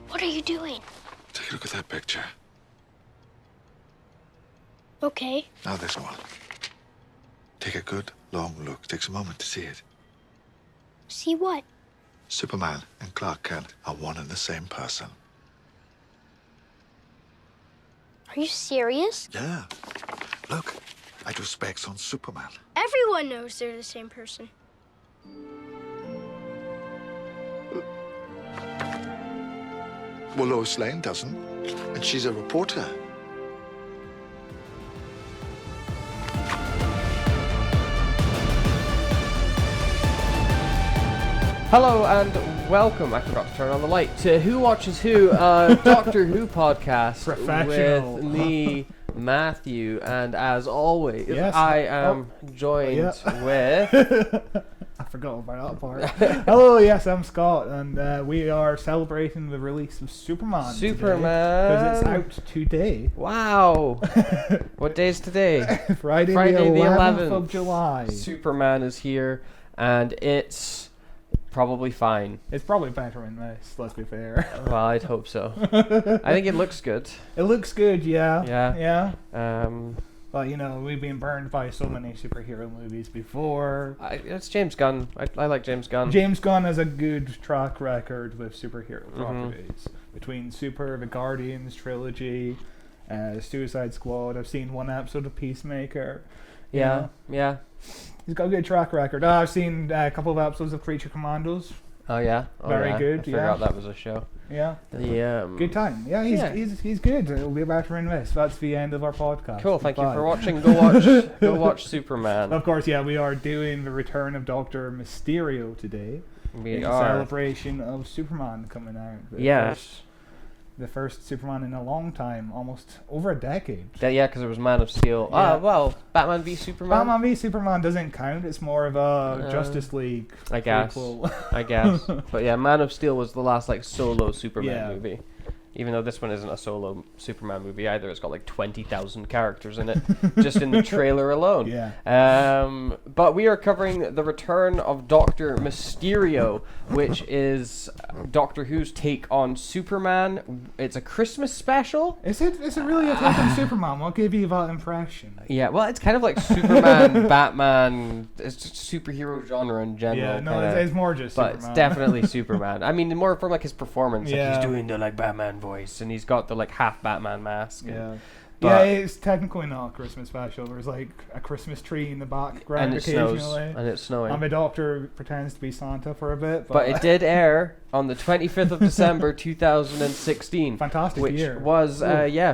What are you doing? Take a look at that picture. Okay. Now this one. Take a good, long look. Takes a moment to see it. See what? Superman and Clark Kent are one and the same person. Are you serious? Yeah. Look, I do specs on Superman. Everyone knows they're the same person. Well, Lois Lane doesn't. And she's a reporter. Hello and welcome, I forgot to turn on the light, to Who Watches Who, Doctor Who podcast Professional. with me, Matthew, and as always, Yes. I am joined with... I forgot about that part. Hello, yes, I'm Scott, and we are celebrating the release of Superman. Superman. Because it's out today. Wow! What day is today? Friday the 11th of July. Superman is here, and it's probably fine. It's probably better in this, let's be fair. Well, I'd hope so. I think it looks good. It looks good, yeah. Yeah. Yeah. But, you know, we've been burned by so many superhero movies before. It's James Gunn. I like James Gunn. James Gunn has a good track record with superhero properties. Between the Guardians trilogy, Suicide Squad. I've seen one episode of Peacemaker. You know. Yeah. He's got a good track record. I've seen a couple of episodes of Creature Commandos. Oh yeah. Very good, I forgot that was a show. Yeah. Yeah. Good time. Yeah, he's good. It'll be better in this. That's the end of our podcast. Cool. Thank you Goodbye. for watching. Go watch Superman. Of course, yeah, we are doing the return of Dr. Mysterio today. We in are. celebration of Superman coming out. Yes. The first Superman in a long time, almost over a decade. Yeah, because it was Man of Steel. Yeah. Well, Batman v Superman. Batman v Superman doesn't count. It's more of a Justice League. I guess. prequel. I guess. But yeah, Man of Steel was the last solo Superman Yeah. movie. Even though this one isn't a solo Superman movie either, it's got 20,000 characters in it, just in the trailer alone. Yeah. But we are covering the return of Dr. Mysterio, which is Doctor Who's take on Superman. It's a Christmas special. Is it really a take on Superman? What gave you that impression? Yeah, well, it's kind of like Superman, Batman, it's just superhero genre in general. Yeah, no, kinda, it's more just but Superman. it's definitely Superman. I mean, more from his performance. Yeah. He's doing the Batman voice, and he's got the half Batman mask. Yeah. But- Yeah, it's technically not a Christmas special. There's a Christmas tree in the background And it snows. occasionally. And it's snowing. And the Doctor pretends to be Santa for a bit. But it did air on the 25th of December 2016. Fantastic which year. was,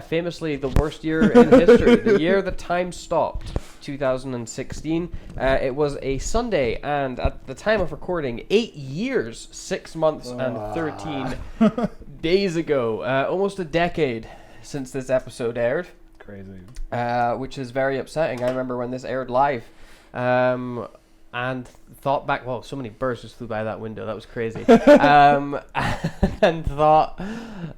famously the worst year in history. The year that time stopped, 2016. It was a Sunday, and at the time of recording, 8 years, 6 months, and 13 days ago. Almost a decade since this episode aired. Crazy. Which is very upsetting. I remember when this aired live, and thought back. Whoa, so many birds just flew by that window. That was crazy. And thought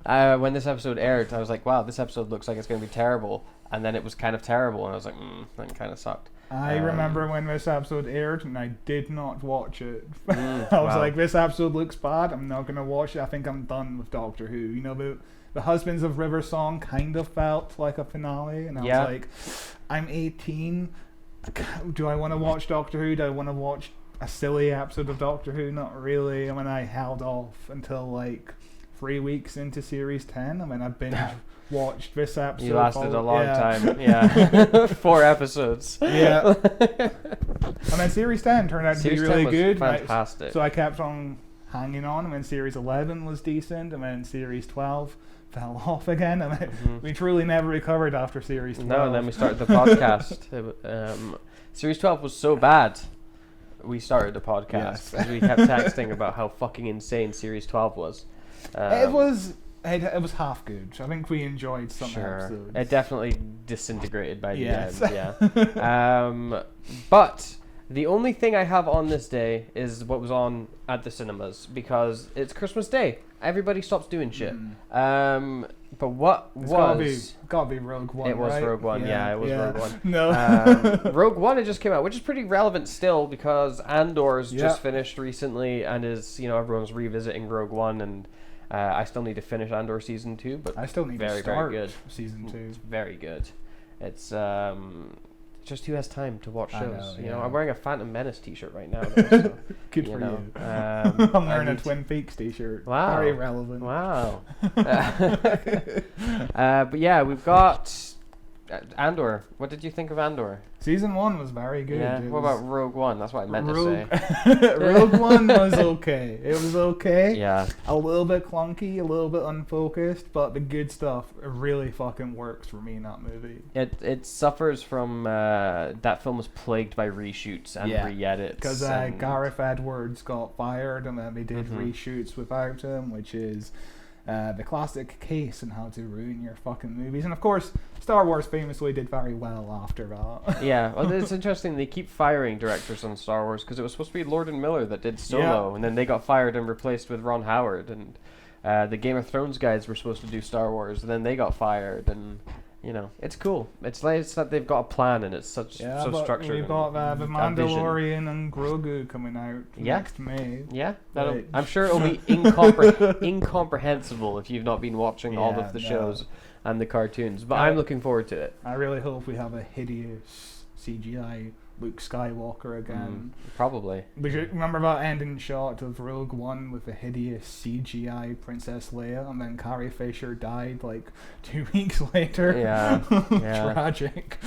when this episode aired, I was like, wow, this episode looks like it's going to be terrible. And then it was kind of terrible, and I was like, that kind of sucked. I remember when this episode aired, and I did not watch it. I was wow. like, this episode looks bad. I'm not going to watch it. I think I'm done with Doctor Who. You know, the Husbands of River Song kind of felt like a finale, and I was like, I'm 18. Do I want to watch Doctor Who? Do I want to watch a silly episode of Doctor Who? Not really. I mean, I held off until 3 weeks into series 10. I mean, I binge watched this episode. You lasted a long time. Yeah. 4 episodes. Yeah. And then series 10 turned out to be Series 10 really was good. fantastic. So I kept on hanging on. And then series 11 was decent. And then series 12 fell off again. I mean, we truly never recovered after series 12. No, and then we started the podcast. Series 12 was so bad, we started the podcast. Yes. Because we kept texting about how fucking insane series 12 was. It was half good. I think we enjoyed some episodes. It definitely disintegrated by the Yes. end, yeah. But the only thing I have on this day is what was on at the cinemas, because it's Christmas Day. Everybody stops doing shit. But what It's gotta be Rogue One. It was right? Rogue One, yeah, it was Rogue One. No. Rogue One, it just came out, which is pretty relevant still, because Andor's just finished recently, and is, everyone's revisiting Rogue One, and I still need to finish Andor season 2, but I still need very, to start very good. season 2. It's very good. It's just who has time to watch I shows? know, You know, yeah. I'm wearing a Phantom Menace t-shirt right now. Though, so, Good you for know, you. I'm I'm wearing a Twin Peaks t-shirt. Wow. Very relevant. Wow. But yeah, we've got Andor. What did you think of Andor? Season 1 was very good. Yeah. It What was- about Rogue One? That's what I meant to say. Rogue One was okay. It was okay. Yeah. A little bit clunky, a little bit unfocused, but the good stuff really fucking works for me in that movie. It suffers from that film was plagued by reshoots and Yeah. re-edits. Because and- Gareth Edwards got fired and then they did Mhm. reshoots without him, which is the classic case in how to ruin your fucking movies. And of course, Star Wars famously did very well after that. Yeah, well, it's interesting. They keep firing directors on Star Wars because it was supposed to be Lord and Miller that did Solo, and then they got fired and replaced with Ron Howard. And the Game of Thrones guys were supposed to do Star Wars, and then they got fired. And you know, it's cool. It's nice that they've got a plan and it's so but structured. we've and got the a vision. Mandalorian and Grogu coming out Yeah. next May. Yeah, Which- I'm sure it'll be incomprehensible if you've not been watching all Yeah, of the no. shows and the cartoons. But No. I'm looking forward to it. I really hope we have a hideous CGI Luke Skywalker again. Probably. We should remember that ending shot of Rogue One with the hideous CGI Princess Leia, and then Carrie Fisher died like 2 weeks later. Yeah, yeah. Tragic.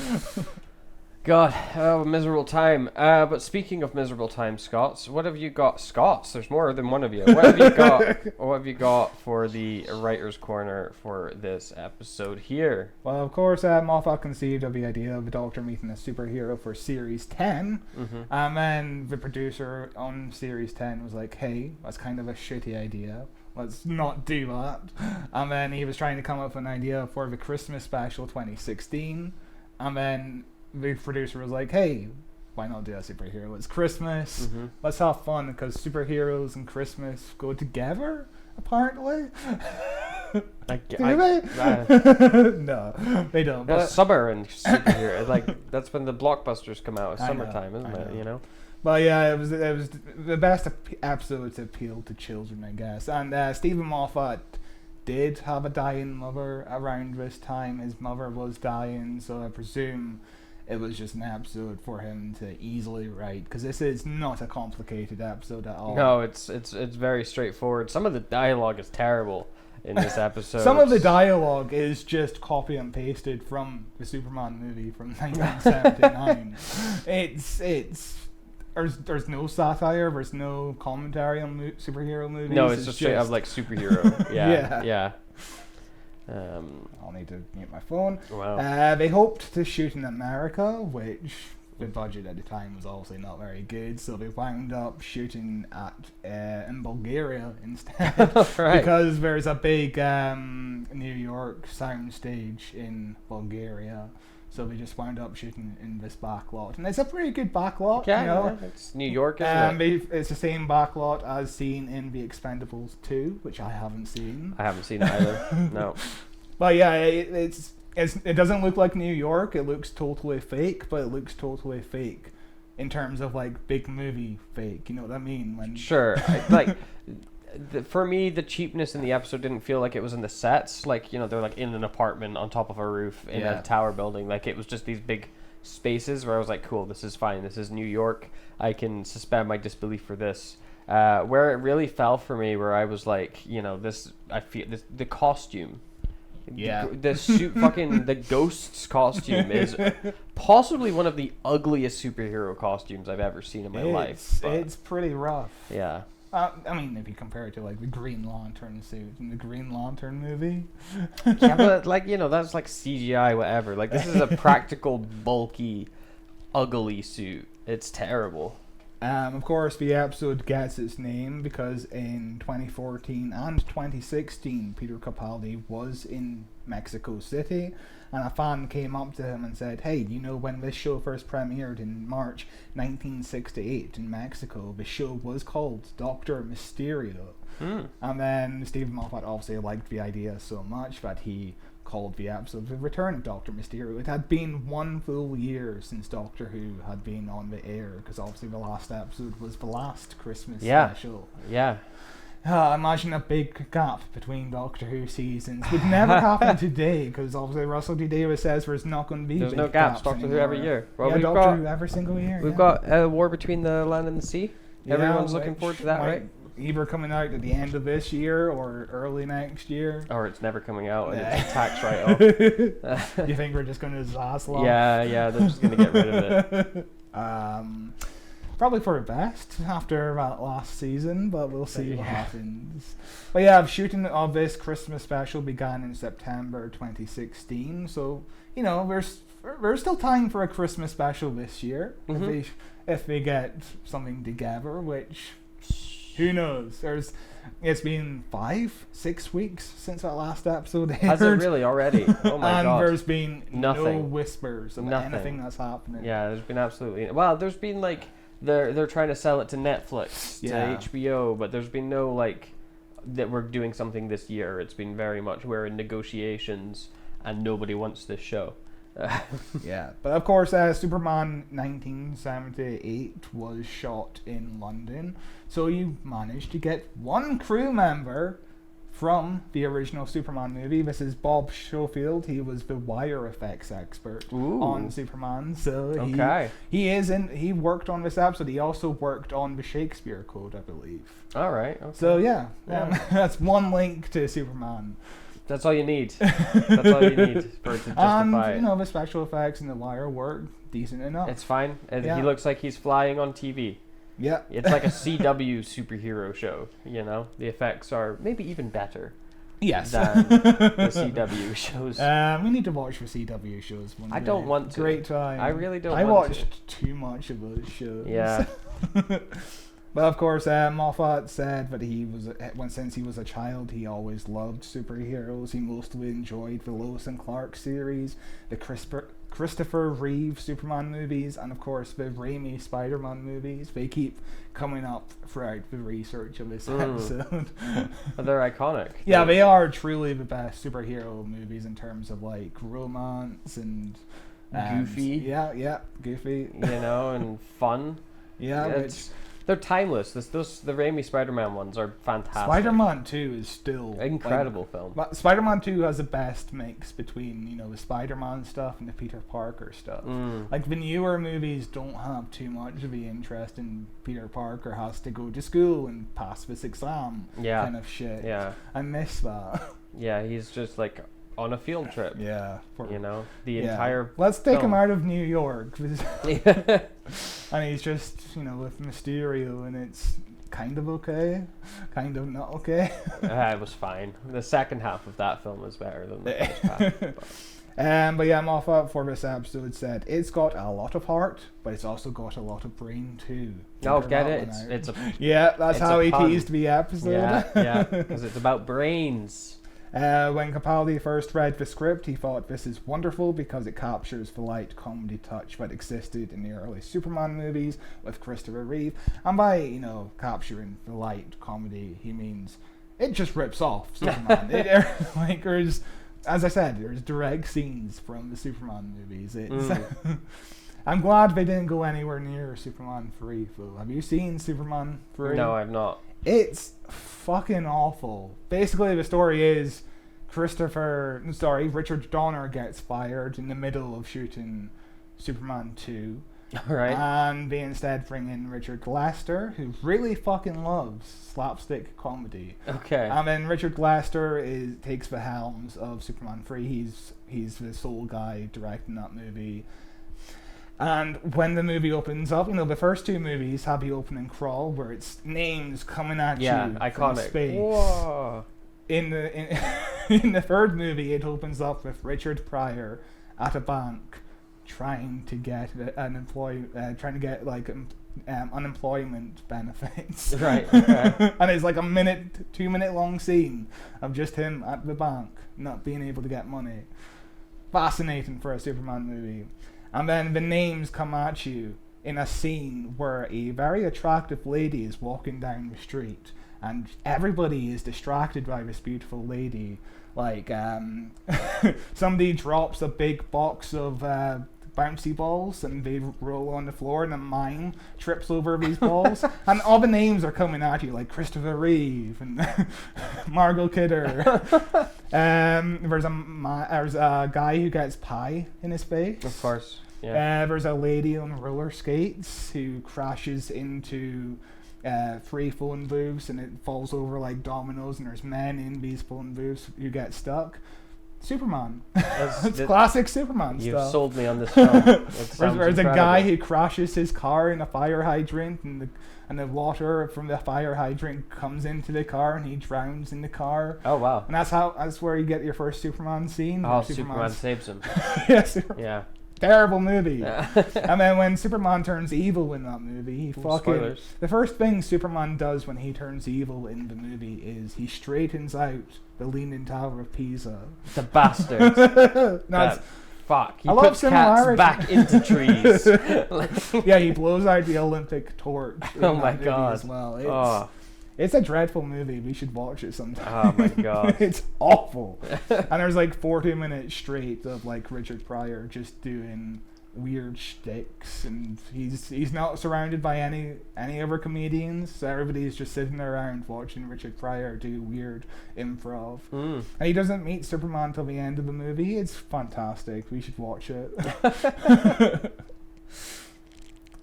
God, oh, miserable time. But speaking of miserable time, Scots, what have you got? Scots, there's more than one of you. What have you got? What have you got for the writer's corner for this episode here? Well, of course, Moffat conceived of the idea of the Doctor meeting a superhero for Series 10, Mm-hmm. and then the producer on Series 10 was like, hey, that's kind of a shitty idea. Let's not do that. And then he was trying to come up with an idea for the Christmas special 2016, and then the producer was like, hey, why not do a superhero? It's Christmas. Mm-hmm. Let's have fun, because superheroes and Christmas go together, apparently. Do they? No, they don't. But, Summer and superhero, like that's when the blockbusters come out. It's I know, summertime, isn't I it? know. You know. but yeah, it was the best episode to appeal to children, I guess. And Stephen Moffat did have a dying mother around this time. His mother was dying, so I presume it was just an episode for him to easily write, because this is not a complicated episode at all. No, it's very straightforward. Some of the dialogue is terrible in this episode. Some of the dialogue is just copy and pasted from the Superman movie from 1979. There's no satire, there's no commentary on superhero movies. No, it's just straight up like superhero. Yeah, Yeah. yeah. I'll need to mute my phone. Wow. They hoped to shoot in America, which the budget at the time was obviously not very good, so they wound up shooting in Bulgaria instead. Right. Because there's a big New York soundstage in Bulgaria, so they just wound up shooting in this backlot, and it's a pretty good backlot. Yeah, you know? yeah, it's New York, isn't it? It's the same backlot as seen in The Expendables 2, which I haven't seen. I haven't seen it either. No. But yeah, it doesn't look like New York. It looks totally fake, but it looks totally fake in terms of like big movie fake. You know what I mean? When Sure. For me, the cheapness in the episode didn't feel like it was in the sets. Like, you know, they're like in an apartment on top of a roof in Yeah. a tower building. Like, it was just these big spaces where I was like, cool, this is fine. This is New York. I can suspend my disbelief for this. Where it really fell for me, where I was like, you know, the costume. Yeah. The suit, fucking the Ghost's costume is possibly one of the ugliest superhero costumes I've ever seen in my life. But, It's pretty rough. yeah. I mean, if you compare it to like the Green Lantern suit in the Green Lantern movie. Yeah, but like, you know, that's like CGI, whatever. Like, this is a practical, bulky, ugly suit. It's terrible. Of course, the episode gets its name because in 2014 and 2016, Peter Capaldi was in Mexico City, and a fan came up to him and said, hey, you know, when this show first premiered in March 1968 in Mexico, the show was called Dr. Mysterio. And then Stephen Moffat obviously liked the idea so much that he called the episode The Return of Dr. Mysterio. It had been 1 full year since Doctor Who had been on the air, because obviously the last episode was the last Christmas special. Yeah. Imagine a big gap between Doctor Who seasons. Would never happen today, because obviously Russell T Davies says there's not going to be There's big no gaps. gaps Doctor Who anymore. every year. Well, yeah, we've Doctor got Who every single year. we've yeah. got a War Between the Land and the Sea. Yeah, Everyone's looking forward to that, might right? Either coming out at the end of this year or early next year. Or it's never coming out and Yeah. it's a tax write-off. You think we're just going to Zaslav? Yeah, they're just gonna get rid of it. Probably for the best after that last season, but we'll see what happens. But yeah, shooting of this Christmas special began in September 2016, so you know there's still time for a Christmas special this year if they get something together, which who knows? It's been 5-6 weeks since that last episode aired. Has it really already? Oh my and god. there's been no Nothing. whispers of anything that's happening. Yeah, there's been absolutely well. There's been like they're trying to sell it to Netflix, to HBO, but there's been no like that we're doing something this year. It's been very much we're in negotiations and nobody wants this show. Yeah, but of course, Superman 1978 was shot in London, so you managed to get one crew member from the original Superman movie. This is Bob Schofield. He was the wire effects expert on Superman, so he worked on this episode. He also worked on the Shakespeare Code, I believe. All right. Okay. So yeah. That's one link to Superman. That's all you need. That's all you need for it to justify And it. you know, the special effects and the wire work decent enough. It's fine. Yeah. He looks like he's flying on TV. Yeah. It's like a CW superhero show, you know? The effects are maybe even better Yes. than the CW shows. We need to watch the CW shows one I day. don't want to. Great time. I really don't I want to. watched too much of those shows. Yeah. But of course, Moffat said that since he was a child, he always loved superheroes. He mostly enjoyed the Lois and Clark series, the Christopher Reeve Superman movies, and of course the Raimi Spider-Man movies. They keep coming up throughout the research of this episode. But they're iconic. Yeah, they are truly the best superhero movies in terms of like romance and Goofy. Yeah, goofy. You know, and fun. Yeah, they're timeless. The Raimi Spider-Man ones are fantastic. Spider-Man 2 is still incredible film. Spider-Man 2 has the best mix between, you know, the Spider-Man stuff and the Peter Parker stuff. Like the newer movies don't have too much of the interest in Peter Parker has to go to school and pass this exam kind of shit. Yeah. I miss that. Yeah, he's just like on a field trip. Yeah. You know, the entire Let's take him film. out of New York. And he's just, you know, with Mysterio, and it's kind of okay, kind of not okay. It was fine. The second half of that film was better than the first half. But yeah, Moffat for this episode said it's got a lot of heart, but it's also got a lot of brain too. Oh, get it? It's a that's how he pun. teased the episode. Yeah, because it's about brains. When Capaldi first read the script, he thought this is wonderful because it captures the light comedy touch that existed in the early Superman movies with Christopher Reeve. And by, you know, capturing the light comedy, he means it just rips off Superman. There's, as I said, there's direct scenes from the Superman movies. I'm glad they didn't go anywhere near Superman 3, though. Have you seen Superman 3? No, I've not. It's fucking awful. Basically, the story is Richard Donner gets fired in the middle of shooting Superman 2. Right. And they instead bring in Richard Lester, who really fucking loves slapstick comedy. Okay. And then Richard Lester takes the helms of Superman 3. He's the sole guy directing that movie. And when the movie opens up, you know, the first two movies have the opening crawl where it's names coming at you iconic. from space. Whoa. In the third movie, it opens up with Richard Pryor at a bank trying to get unemployment benefits. Right. Okay. And it's like a 2-minute long scene of just him at the bank not being able to get money. Fascinating for a Superman movie. And then the names come at you in a scene where a very attractive lady is walking down the street and everybody is distracted by this beautiful lady. Like, somebody drops a big box of bouncy balls, and they roll on the floor, and a mime trips over these balls, and all the names are coming at you, like Christopher Reeve and Margot Kidder. There's a guy who gets pie in his face. Of course. Yeah. There's a lady on roller skates who crashes into 3 phone booths, and it falls over like dominoes, and there's men in these phone booths who get stuck. Superman. It's classic Superman You've stuff. sold me on this film. There's a guy who crashes his car in a fire hydrant, and the water from the fire hydrant comes into the car, and he drowns in the car. Oh wow! And that's where you get your first Superman scene. Oh, Superman saves him. Yeah. Terrible movie. And then when Superman turns evil in that movie, the first thing Superman does when he turns evil in the movie is he straightens out the Leaning Tower of Pisa. The bastard. Fuck. He puts cats back into trees. Yeah, he blows out the Olympic torch. Oh my god. As well. It's a dreadful movie. We should watch it sometime. Oh my god. It's awful. And there's like 40 minutes straight of like Richard Pryor just doing weird shticks, and he's not surrounded by any other comedians, so everybody's just sitting around watching Richard Pryor do weird improv. And he doesn't meet Superman till the end of the movie. It's fantastic. We should watch it.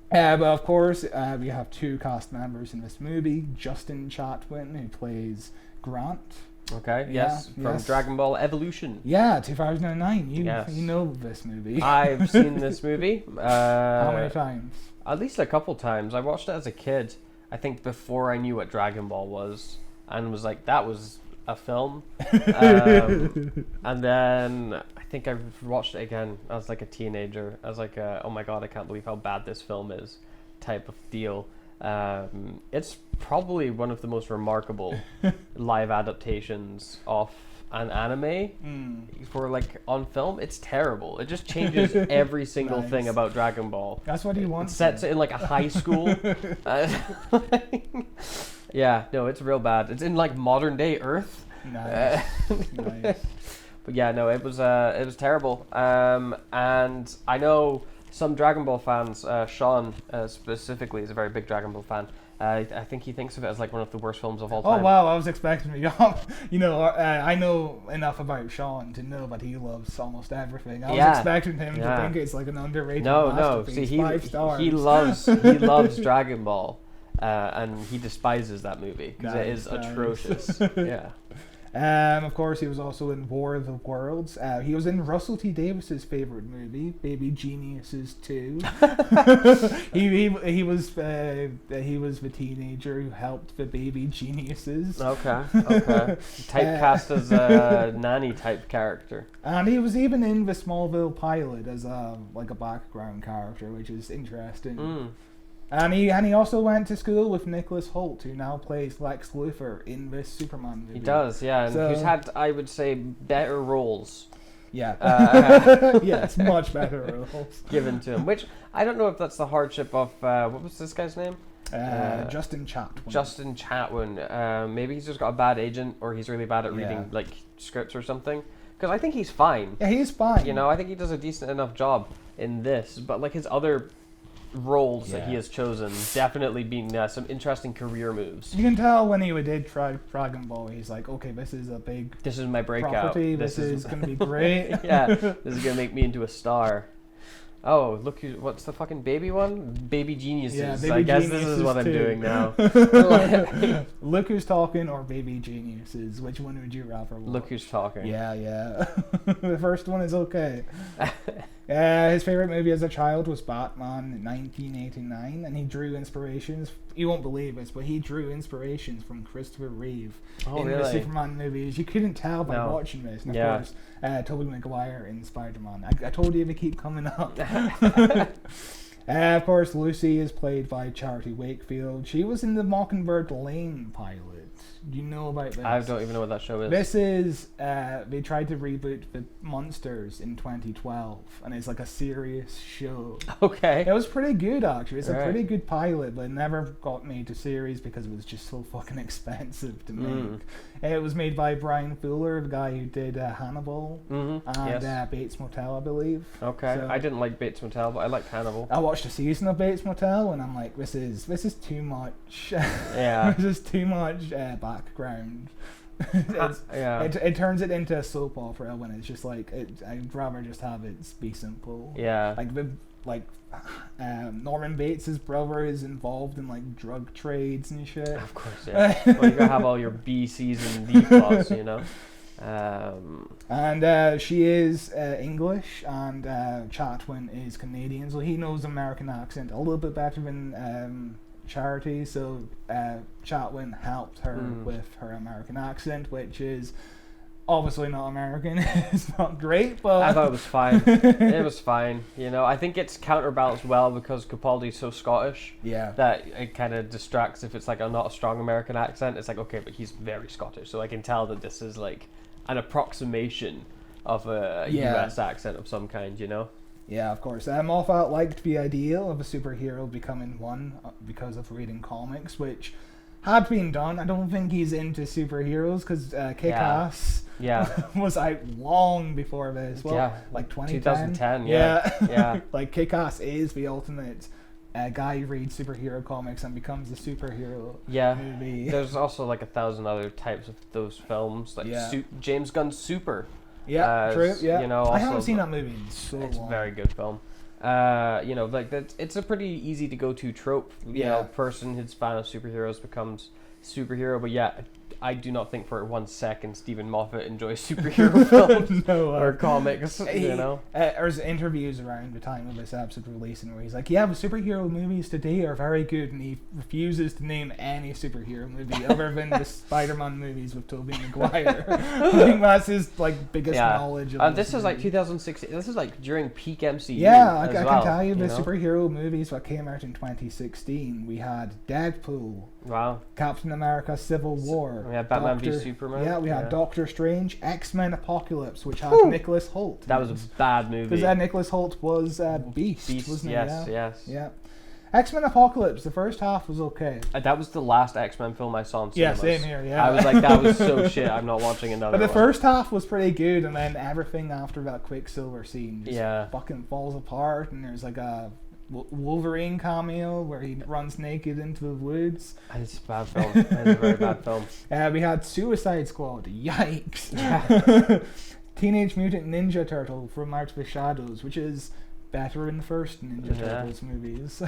But of course, we have 2 cast members in this movie. Justin Chatwin, who plays Grant. Okay, yes, from Dragon Ball Evolution. Yeah, 2009. You know this movie. I've seen this movie. How many times? At least a couple times. I watched it as a kid, I think before I knew what Dragon Ball was, and was like, that was a film. And then I think I watched it again as like a teenager. I was like, oh my god, I can't believe how bad this film is type of deal. It's probably one of the most remarkable live adaptations of an anime for like on film. It's terrible. It just changes every single thing about Dragon Ball. That's what he wants. It sets it in like a high school. Yeah, no, it's real bad. It's in like modern day Earth. Nice. But yeah, no, it was terrible. And I know some Dragon Ball fans, Sean specifically is a very big Dragon Ball fan. I think he thinks of it as like one of the worst films of all time. Oh wow, I was expecting I know enough about Sean to know that he loves almost everything. I was expecting him to think it's like an underrated masterpiece. See, 5 stars. he loves Dragon Ball, and he despises that movie because it is atrocious. Yeah. Of course, he was also in War of the Worlds. He was in Russell T Davis's favorite movie, Baby Geniuses 2. he was the teenager who helped the Baby Geniuses. Okay. Typecast as a nanny type character. And he was even in the Smallville pilot as a background character, which is interesting. And he also went to school with Nicholas Hoult, who now plays Lex Luthor in this Superman movie. He does, yeah, and who's had, I would say, better roles. Yeah. Yes, much better roles given to him. Which I don't know if that's the hardship of what was this guy's name? Justin Chatwin. Justin Chatwin. Maybe he's just got a bad agent, or he's really bad at reading like scripts or something. Because I think he's fine. Yeah, he's fine. You know, I think he does a decent enough job in this, but like his other roles that he has chosen definitely been some interesting career moves. You can tell when he did Dragon Ball, he's like, okay, this is my breakout property. This is going to be great. Yeah, this is going to make me into a star. Oh, look, what's the fucking baby one? Baby Geniuses. Yeah, Baby I guess Geniuses this is what I'm doing now. Look Who's Talking or Baby Geniuses? Which one would you rather watch? Look Who's Talking. Yeah. The first one is okay. His favorite movie as a child was Batman in 1989, and he drew inspirations. You won't believe this, but he drew inspirations from Christopher Reeve in the Superman movies. You couldn't tell by watching this. And of course, Tobey Maguire in Spider-Man. I told you to keep coming up. Of course, Lucy is played by Charity Wakefield. She was in the Mockingbird Lane pilot. Do you know about this? I don't even know what that show is. This is, they tried to reboot the Monsters in 2012, and it's like a serious show. Okay. It was pretty good, actually. It's a Right. pretty good pilot, but it never got made to series because it was just so fucking expensive to make. It was made by Brian Fuller, the guy who did Hannibal and Yes. Bates Motel, I believe. Okay. So- I didn't like Bates Motel, but I liked Hannibal. I watched a season of Bates Motel, and I'm like, this is too much. Yeah. This is too much background. It turns it into a soap opera when it's just like I'd rather just have it be simple. Yeah. Norman Bates' brother is involved in like drug trades and shit. Of course, yeah. Well, you gotta have all your B, C's, and D plots, you know. And she is English, and Chatwin is Canadian, so he knows American accent a little bit better than Charity. So Chatwin helped her with her American accent, which is obviously not American. It's not great, but I thought it was fine. It was fine. You know, I think it's counterbalanced well because Capaldi's so Scottish. Yeah. That it kind of distracts if it's like not a strong American accent. It's like, okay, but he's very Scottish, so I can tell that this is like an approximation of a US accent of some kind, you know? Yeah, of course. Moffat liked the idea of a superhero becoming one because of reading comics, which had been done. I don't think he's into superheroes because Kick-Ass was out long before this. Well, like 2010. Yeah. Like Kick-Ass is the ultimate guy who reads superhero comics and becomes a superhero movie. There's also like 1,000 other types of those films, like James Gunn's Super. Yeah, true. Yeah, you know, I haven't also, seen that movie in so long. It's a very good film. You know, like that. It's a pretty easy to go to trope. You know, person who's fan of superheroes becomes superhero. But yeah, I do not think for 1 second Stephen Moffat enjoys superhero films or comics. You know, there's interviews around the time of this episode releasing where he's like, "Yeah, the superhero movies today are very good," and he refuses to name any superhero movie other than the Spider-Man movies with Tobey Maguire. I think that's his like biggest knowledge. Of this is like 2016. This is like during peak MCU. Yeah, I can tell you the superhero movies that came out in 2016. We had Deadpool. Wow. Captain America: Civil War. We had Batman v Superman. Yeah, we had Doctor Strange, X-Men: Apocalypse, which had Nicholas Hoult. That was a bad movie. Because Nicholas Hoult was Beast, wasn't he? Yes. Yeah. X-Men: Apocalypse, the first half was okay. That was the last X-Men film I saw in cinemas. Yeah, same here, yeah. I was like, that was so shit, I'm not watching another But one. the first half was pretty good, and then everything after that Quicksilver scene just fucking falls apart, and there's like a Wolverine cameo where he runs naked into the woods. It's a bad film. It's a very bad film. We had Suicide Squad. Yikes. Teenage Mutant Ninja Turtle from Out of the Shadows, which is better than the first Ninja Turtles movies.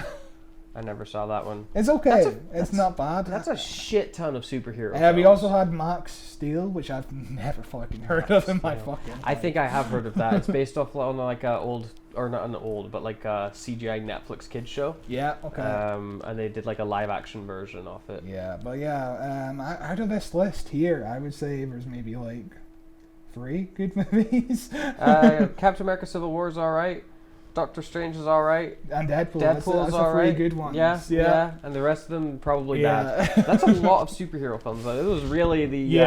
I never saw that one. It's okay. It's not bad. That's a shit ton of superhero we films. also had Max Steel, which I've never fucking heard of in my fucking life. I think I have heard of that. It's based off on like a old, or not an old, but like a CGI Netflix kids show. Yeah, okay. And they did like a live action version of it. Yeah, but out of this list here, I would say there's maybe like 3 good movies. Captain America: Civil War is alright. Doctor Strange is alright. And Deadpool. That's alright. 3 good ones. Yeah. And the rest of them probably bad. That's a lot of superhero films. It was really the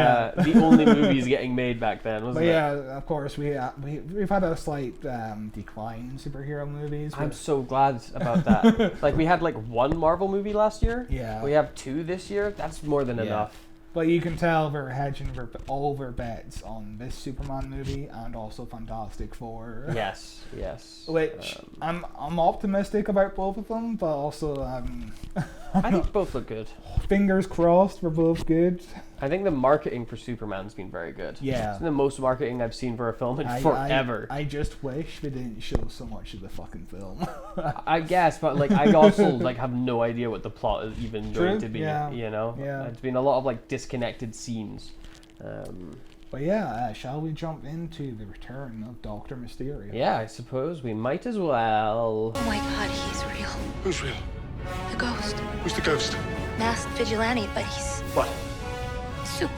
only movies getting made back then, wasn't it? Yeah, of course we've had a slight decline in superhero movies. I'm so glad about that. Like we had like 1 Marvel movie last year. Yeah. We have 2 this year. That's more than enough. But you can tell they're hedging all their bets on this Superman movie and also Fantastic Four. Yes. Which I'm optimistic about both of them, but also I think both look good. Fingers crossed, we're both good. I think the marketing for Superman's been very good. Yeah. It's the most marketing I've seen for a film in forever. I just wish they didn't show so much of the fucking film. I guess, but like I also like have no idea what the plot is even going to be. Yeah. You know, yeah. It's been a lot of like disconnected scenes. But yeah, shall we jump into the return of Dr. Mysterio? Yeah, I suppose we might as well. Oh my God, he's real. Who's real? The ghost. Who's the ghost? Masked vigilante, but he's What? super.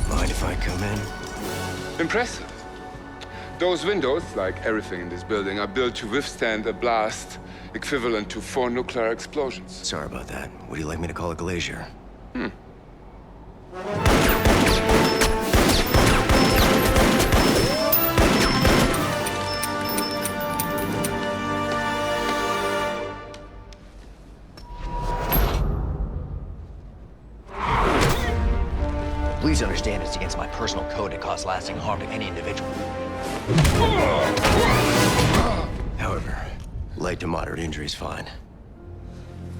Mind if I come in? Impressive. Those windows, like everything in this building, are built to withstand a blast equivalent to 4 nuclear explosions. Sorry about that. Would you like me to call a glazier? Please understand it's against my personal code to cause lasting harm to any individual. However, light to moderate injury is fine.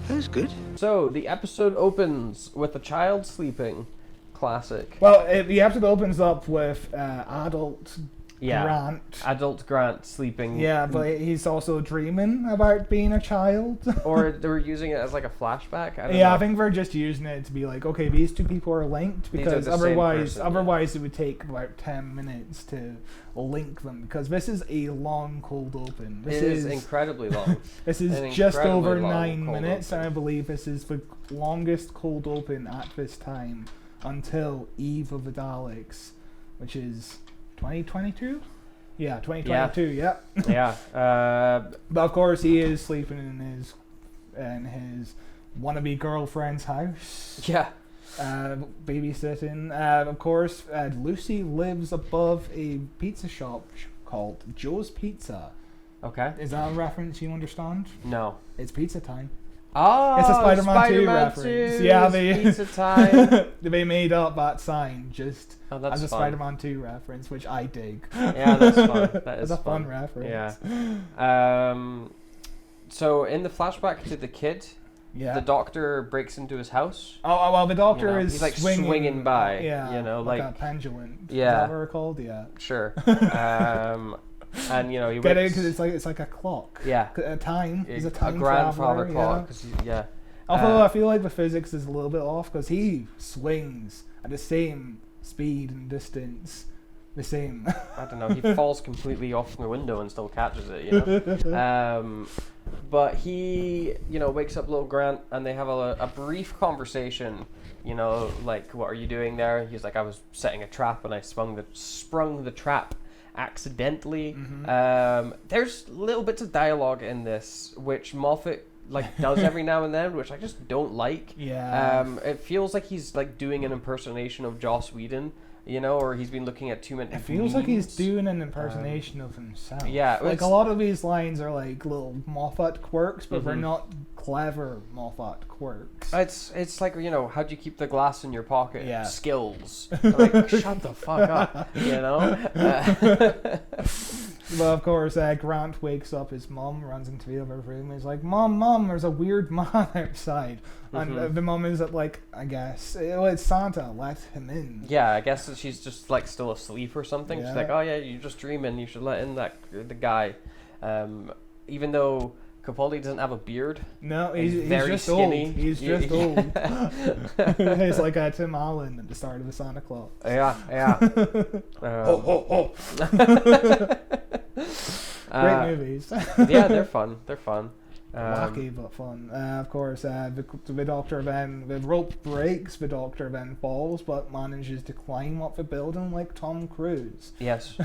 That's good. So the episode opens with a child sleeping. Classic. Well, the episode opens up with adult Grant. Adult Grant sleeping. Yeah, but he's also dreaming about being a child. Or they were using it as like a flashback. I don't know. I think we're just using it to be like, okay, these two people are linked, because the same person, otherwise it would take about 10 minutes to link them, because this is a long cold open. It is incredibly long. This is just over 9 minutes, and I believe this is the longest cold open at this time until Eve of the Daleks, which is 2022? Yeah, 2022, yeah. Yeah. But of course he is sleeping in his wannabe girlfriend's house. Yeah. Babysitting. Of course, Lucy lives above a pizza shop called Joe's Pizza. Okay. Is that a reference you understand? No. It's pizza time. Oh, It's a Spider-Man 2 reference. 2, Yeah, pizza time. they made up that sign just that's as a fun. Spider-Man 2 reference, which I dig. Yeah, that's fun. That is It's a fun reference. Yeah. So in the flashback to the kid, Yeah. the doctor breaks into his house. Oh, well, the doctor is he's like swinging by. Yeah, you know, like like a pendulum. Yeah. Is that what they're called? Yeah. Sure. And you know he Get it? wakes. Because it's like a clock. Yeah. A time. He's a time grandfather traveler, clock. yeah. 'Cause yeah. Although I feel like the physics is a little bit off, because he swings at the same speed and distance. The same. I don't know. He falls completely off the window and still catches it. You know. But he, you know, wakes up little Grant, and they have a brief conversation. You know, like, what are you doing there? He's like, I was setting a trap, and I sprung the trap accidentally. There's little bits of dialogue in this which Moffat like does every now and then, which I just don't like. Yeah. It feels like he's like doing an impersonation of Joss Whedon, you know, or he's been looking at too many. It feels like he's memes. doing an impersonation of himself. Yeah, like it's- a lot of these lines are like little Moffat quirks, but they're Mhm. not clever Moffat quirks. It's like, you know, how'd you keep the glass in your pocket? Yeah. Skills. Like, shut the fuck up, you know? But of course, Grant wakes up his mum, runs into the other room, and is like, Mom, there's a weird man outside. And the mum is like, I guess, it's Santa, let him in. Yeah, I guess that she's just like still asleep or something. Yeah. She's like, oh yeah, you're just dreaming. You should let in the guy. Even though Capaldi doesn't have a beard. No, he's very just skinny. old. He's just old. He's like Tim Allen at the start of the Santa Claus. Yeah. Great movies. Yeah, they're fun. They're fun. Wacky but fun. Of course, the Doctor then, the rope breaks, the Doctor then falls, but manages to climb up the building like Tom Cruise. Yes.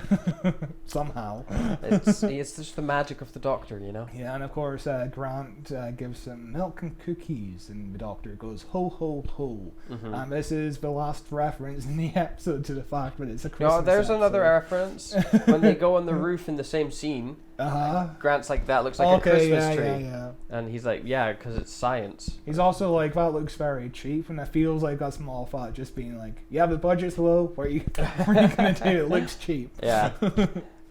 Somehow. It's just the magic of the Doctor, you know? Yeah, and of course, Grant gives him milk and cookies, and the Doctor goes, ho, ho, ho. And this is the last reference in the episode to the fact that it's a Christmas No, there's episode. another reference. When they go on the roof in the same scene, Grant's like, that looks like a Christmas tree. Yeah. And he's like, yeah, because it's science. He's also like, that looks very cheap, and it feels like that's Moffat just being like, yeah, the budget's low, what are you gonna do? It looks cheap. Yeah.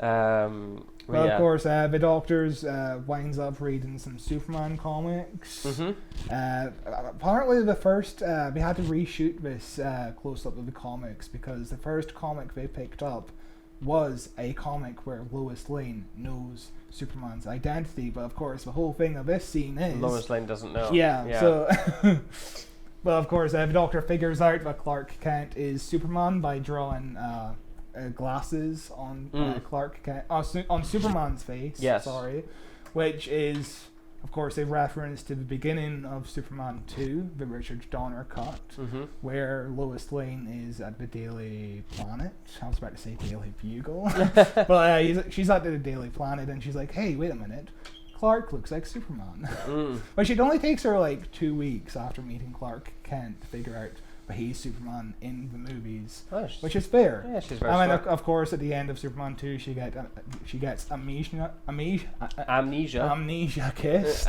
Well, of course, the Doctor's winds up reading some Superman comics. Apparently, the first they had to reshoot this close up of the comics, because the first comic they picked up was a comic where Lois Lane knows Superman's identity, but of course the whole thing of this scene is Lois Lane doesn't know. Yeah. So, but of course the Doctor figures out that Clark Kent is Superman by drawing glasses on Clark Kent on Superman's face. Yes. Sorry, which is of course, a reference to the beginning of Superman 2, the Richard Donner cut, where Lois Lane is at the Daily Planet. I was about to say Daily Bugle. But she's at the Daily Planet, and she's like, hey, wait a minute. Clark looks like Superman. But it only takes her like 2 weeks after meeting Clark Kent to figure out that he's Superman in the movies, which is fair. Yeah, she's very smart. Of course, at the end of Superman 2, she gets amnesia kissed,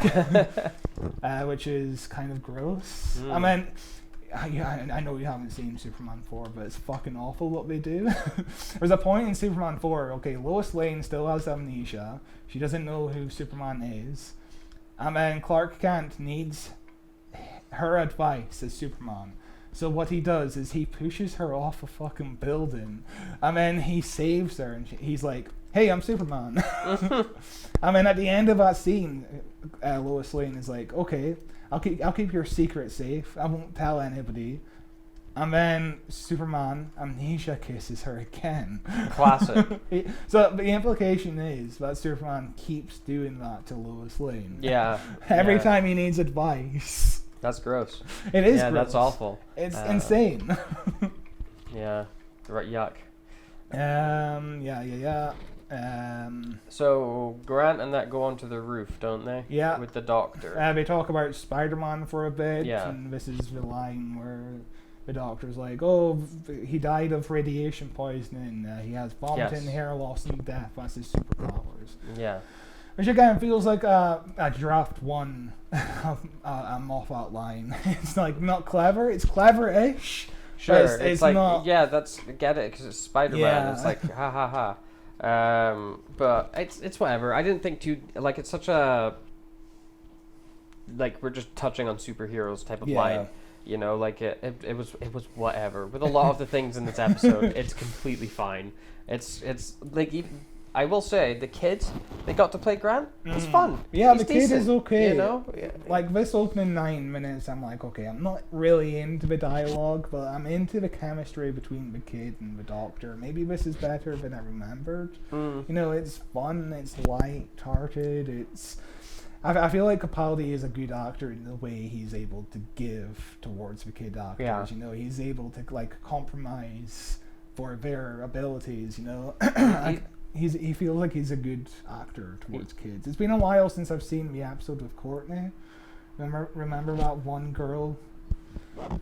which is kind of gross. I mean, I know you haven't seen Superman 4, but it's fucking awful what they do. There's a point in Superman 4, okay, Lois Lane still has amnesia. She doesn't know who Superman is. And then Clark Kent needs her advice as Superman. So what he does is he pushes her off a fucking building. And then he saves her, and he's like, hey, I'm Superman. I mean, at the end of that scene, Lois Lane is like, okay, I'll keep your secret safe. I won't tell anybody. And then Superman amnesia kisses her again. Classic. So the implication is that Superman keeps doing that to Lois Lane. Yeah. Every time he needs advice. That's gross. It is. Yeah, gross. that's awful. It's insane. Yeah. Right. Yuck. Yeah. So Grant and that go onto the roof, don't they? Yeah. With the Doctor. They talk about Spider-Man for a bit. Yeah. And this is the line where the Doctor's like, oh, he died of radiation poisoning. He has vomiting, hair loss, and death. That's his superpowers. Yeah. Which again feels like a draft one, a Moffat line. It's like not clever. It's clever-ish. Sure. It's like, not. yeah, get it, because it's Spider-Man. Yeah. It's like ha ha ha. But it's whatever. I didn't think it's such a, like, we're just touching on superheroes type of line. You know, like it was whatever. With a lot of the things in this episode, it's completely fine. It's like, even, I will say, the kids, they got to play Grant. It's fun. Yeah, He's the decent, kid is okay. You know? Like, this opening 9 minutes, I'm like, okay, I'm not really into the dialogue, but I'm into the chemistry between the kid and the Doctor. Maybe this is better than I remembered. You know, it's fun, it's light-hearted, it's... I feel like Capaldi is a good actor in the way he's able to give towards the kid actors. Yeah. You know, he's able to, like, compromise for their abilities, you know? He feels like he's a good actor towards kids. It's been a while since I've seen the episode with Courtney. Remember that one girl?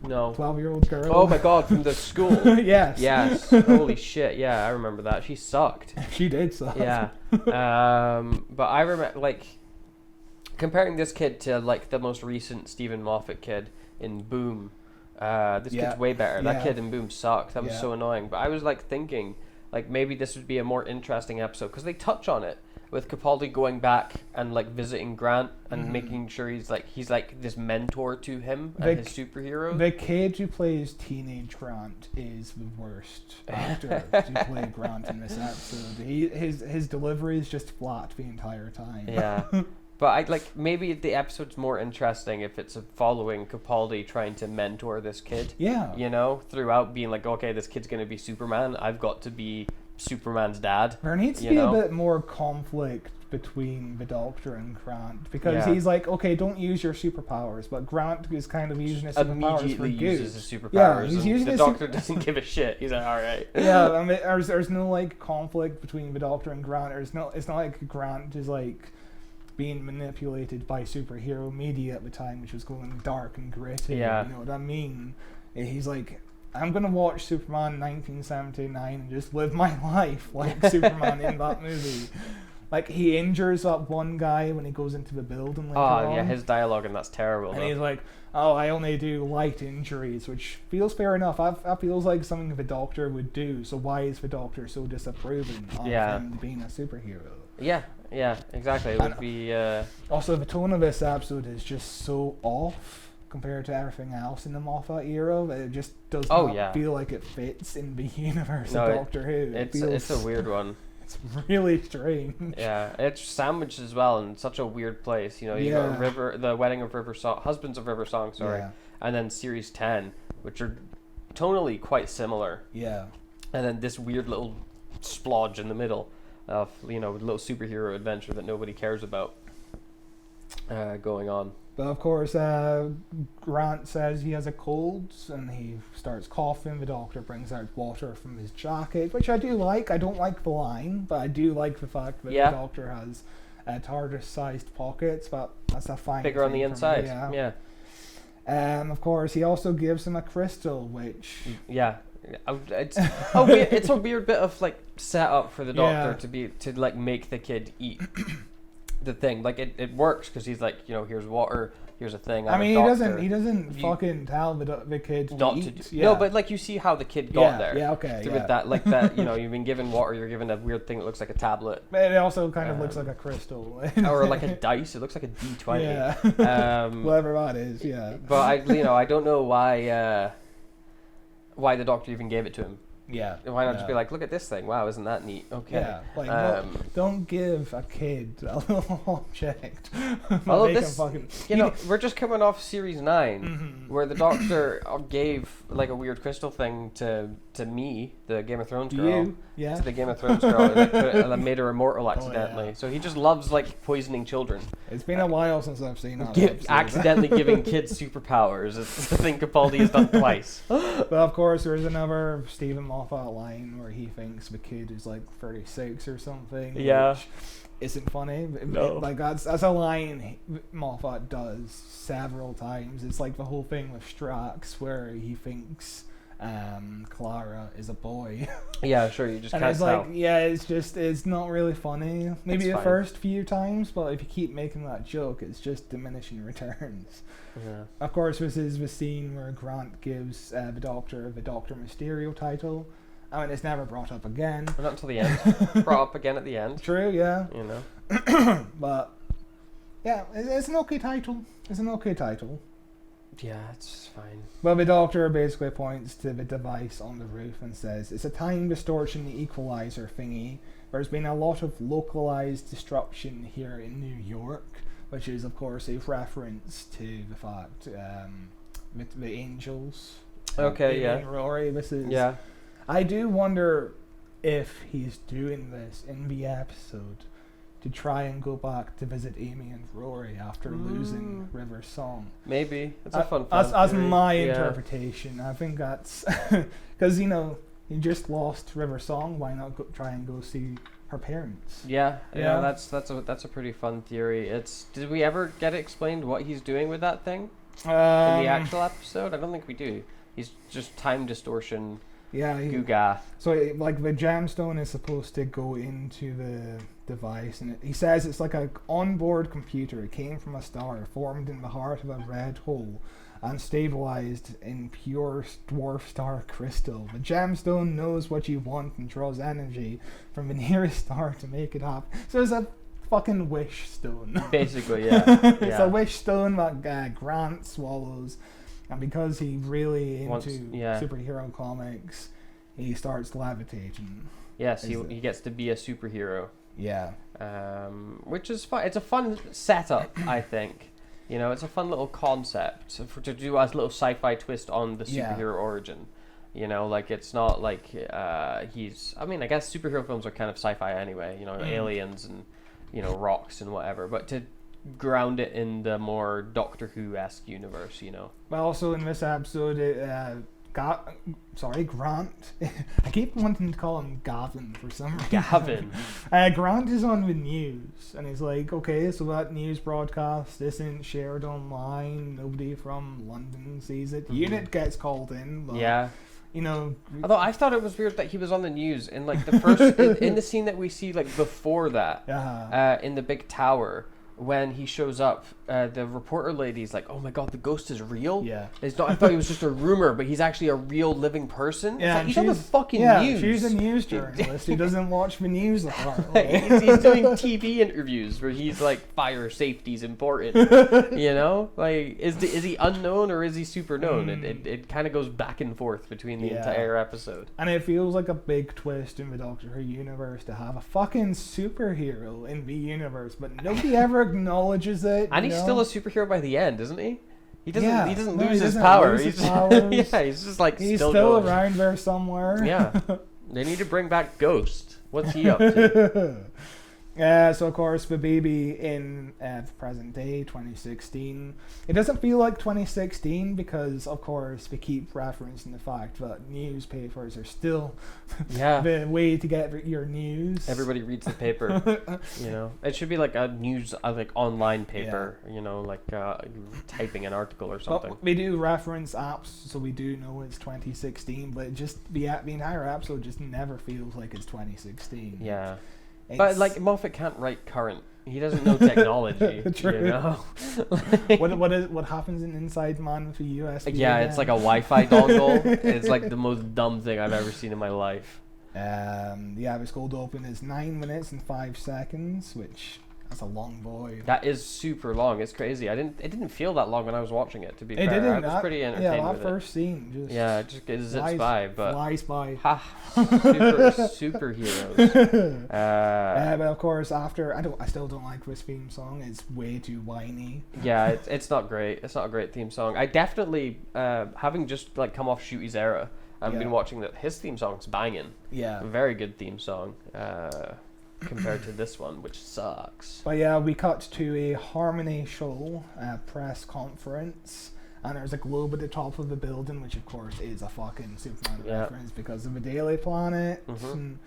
No. 12-year-old girl? Oh my god, from the school. Yes. Yes. Holy shit. Yeah, I remember that. She sucked. She did suck. Yeah. But I remember, like, comparing this kid to, like, the most recent Stephen Moffat kid in Boom. This kid's way better. That kid in Boom sucked. That was so annoying. But I was, like, thinking, like, maybe this would be a more interesting episode, because they touch on it with Capaldi going back and, like, visiting Grant and making sure he's like this mentor to him and his superhero. The kid who plays teenage Grant is the worst actor to play Grant in this episode. His delivery is just flat the entire time. Yeah. But maybe the episode's more interesting if it's following Capaldi trying to mentor this kid. Yeah. You know, throughout being like, okay, this kid's going to be Superman. I've got to be Superman's dad. There needs to be a bit more conflict between the Doctor and Grant, because he's like, okay, don't use your superpowers, but Grant is kind of using his superpowers immediately for good. uses his superpowers. Yeah, he's using the Doctor doesn't give a shit. He's like, all right. Yeah, I mean, there's no like conflict between the Doctor and Grant. It's not like Grant is like being manipulated by superhero media at the time, which was going dark and gritty. Yeah. You know what I mean? He's like, I'm gonna watch Superman 1979 and just live my life like Superman in that movie. Like, he injures that one guy when he goes into the building later on. Yeah, his dialogue, and that's terrible. And he's like, oh, I only do light injuries, which feels fair enough. That feels like something the Doctor would do. So why is the Doctor so disapproving of him being a superhero? Yeah, exactly. It would be... Also, the tone of this episode is just so off compared to everything else in the Moffat era. It just does not feel like it fits in the universe of Doctor Who. It's a weird one. It's really strange. Yeah, it's sandwiched as well in such a weird place. You know, you got the Wedding of River Song, Husbands of River Song, and then Series 10, which are tonally quite similar. Yeah. And then this weird little splodge in the middle of, you know, little superhero adventure that nobody cares about. going on. But of course, Grant says he has a cold, and he starts coughing. The doctor brings out water from his jacket, which I do like. I don't like the line, but I do like the fact that the doctor has TARDIS-sized pockets, but that's a fine bigger on the inside. Yeah. Of course, he also gives him a crystal, which... Yeah. It's a weird bit of like setup for the doctor to like make the kid eat the thing. Like it works because he's like, here's water, here's a thing. I mean, he doesn't fucking tell the kid not to to eat. do. No, but like you see how the kid got there. Yeah, okay. With that, like that, you've been given water, you're given a weird thing that looks like a tablet. But it also kind of looks like a crystal. Or like a dice. It looks like a D20. Yeah. Whatever that is, yeah. But I don't know why the doctor even gave it to him. Yeah. Why not just be like, look at this thing? Wow, isn't that neat? Okay. Yeah. Like, don't give a kid a little object. Although this, we're just coming off series 9, where the doctor gave like a weird crystal thing to me, the Game of Thrones girl. Yeah. To the Game of Thrones girl, and made her immortal accidentally. Yeah. So he just loves like poisoning children. It's been a while since I've seen that. Accidentally giving kids superpowers. It's a thing Capaldi has done twice. But of course, there's another Stephen Moffat line where he thinks the kid is like 36 or something. Yeah. Which isn't funny. No. Like that's a line Moffat does several times. It's like the whole thing with Strax where he thinks Clara is a boy. Yeah, sure. You just and can't it's tell. like, it's not really funny. Maybe the first few times, but if you keep making that joke, it's just diminishing returns. Yeah. Of course, this is the scene where Grant gives the Doctor Mysterio title. I mean, it's never brought up again. Well, not until the end. Brought up again at the end. True, yeah. But yeah, it's an okay title. Yeah, it's fine. Well, the Doctor basically points to the device on the roof and says, it's a time distortion equalizer thingy. There's been a lot of localized disruption here in New York, which is, of course, a reference to the fact with the angels. Okay, in Rory, this is... Yeah. I do wonder if he's doing this in the episode to try and go back to visit Amy and Rory after losing River Song. Maybe. It's a fun That's my interpretation. I think that's... Because, he just lost River Song. Why not try and go see her parents? Yeah. That's a pretty fun theory. Did we ever get it explained what he's doing with that thing in the actual episode? I don't think we do. He's just time distortion. Yeah. Googath. So, like, the gemstone is supposed to go into the device, and he says it's like an onboard computer. It came from a star formed in the heart of a red hole and stabilized in pure dwarf star crystal. The gemstone knows what you want and draws energy from the nearest star to make it happen. So it's a fucking wish stone. Basically, yeah. It's a wish stone that Grant swallows. And because he's really into superhero comics, he starts levitating. Yes, he gets to be a superhero. Yeah. Which is fun. It's a fun setup, I think. It's a fun little concept to do a little sci-fi twist on the superhero origin. It's not like he's... I mean, I guess superhero films are kind of sci-fi anyway. Aliens and, rocks and whatever. But to ground it in the more Doctor Who-esque universe, Well, also in this episode, Grant. I keep wanting to call him Gavin for some reason. Gavin. Grant is on the news, and he's like, okay, so that news broadcast isn't shared online. Nobody from London sees it. Unit gets called in. But, yeah. Although I thought it was weird that he was on the news in like the first in the scene that we see like before that in the big tower. When he shows up, the reporter lady's like, "Oh my god, the ghost is real." Yeah, it's not. I thought he was just a rumor, but he's actually a real living person. Yeah, like, he's on the fucking news. She's a news journalist who doesn't watch the news apparently. he's doing TV interviews where he's like, "Fire safety's important." Like is he unknown or is he super known? It kind of goes back and forth between the entire episode. And it feels like a big twist in the Doctor Who universe to have a fucking superhero in the universe, but nobody ever acknowledges it. And he's still a superhero by the end, isn't he? He doesn't lose his power. He's just like he's still going. around there somewhere. Yeah. They need to bring back Ghost. What's he up to? So of course the baby in present day 2016, it doesn't feel like 2016 because of course we keep referencing the fact that newspapers are still the way to get your news. Everybody reads the paper. It should be like a news like online paper, like typing an article or something. But we do reference apps, so we do know it's 2016, but the entire episode just never feels like it's 2016. Yeah. But like Moffat can't write current. He doesn't know technology. True. What happens in Inside Man with the USB? Yeah, it's like a Wi-Fi dongle. It's like the most dumb thing I've ever seen in my life. The average cold open is 9 minutes and 5 seconds, which that's a long boy. That is super long. It's crazy. It didn't feel that long when I was watching it. To be fair, didn't. I was pretty entertained that with first scene just it zips by, but flies by. Superheroes. But of course, after I still don't like this theme song. It's way too whiny. Yeah, it's not great. It's not a great theme song. I definitely, having just like come off Shooty's era, I've been watching that. His theme song's banging. Yeah, very good theme song. Compared to this one, which sucks. But yeah, we cut to a Harmony show press conference, and there's a globe at the top of the building, which of course is a fucking Superman reference because of the Daily Planet. And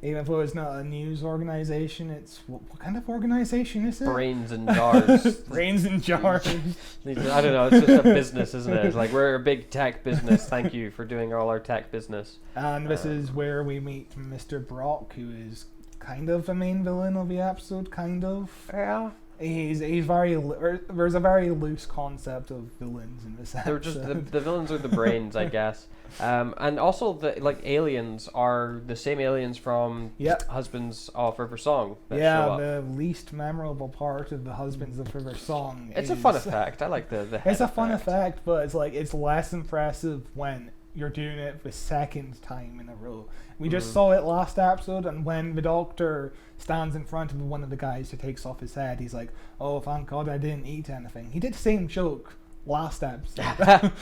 even though it's not a news organization, it's what kind of organization is it? Brains and jars. Brains and jars. I don't know. It's just a business, isn't it? It's like we're a big tech business. Thank you for doing all our tech business. And this is where we meet Mr. Brock, who is kind of the main villain of the episode, kind of. Yeah. He's very there's a very loose concept of villains in this episode. They're just the villains are the brains, I guess. And also the aliens are the same aliens from Husbands of River Song. The least memorable part of the Husbands of River Song. It's a fun effect. I like the It's a fun effect, but it's less impressive when you're doing it the second time in a row. We just saw it last episode, and when the Doctor stands in front of one of the guys who takes off his head, he's like, "Oh, thank God I didn't eat anything." He did the same joke last episode.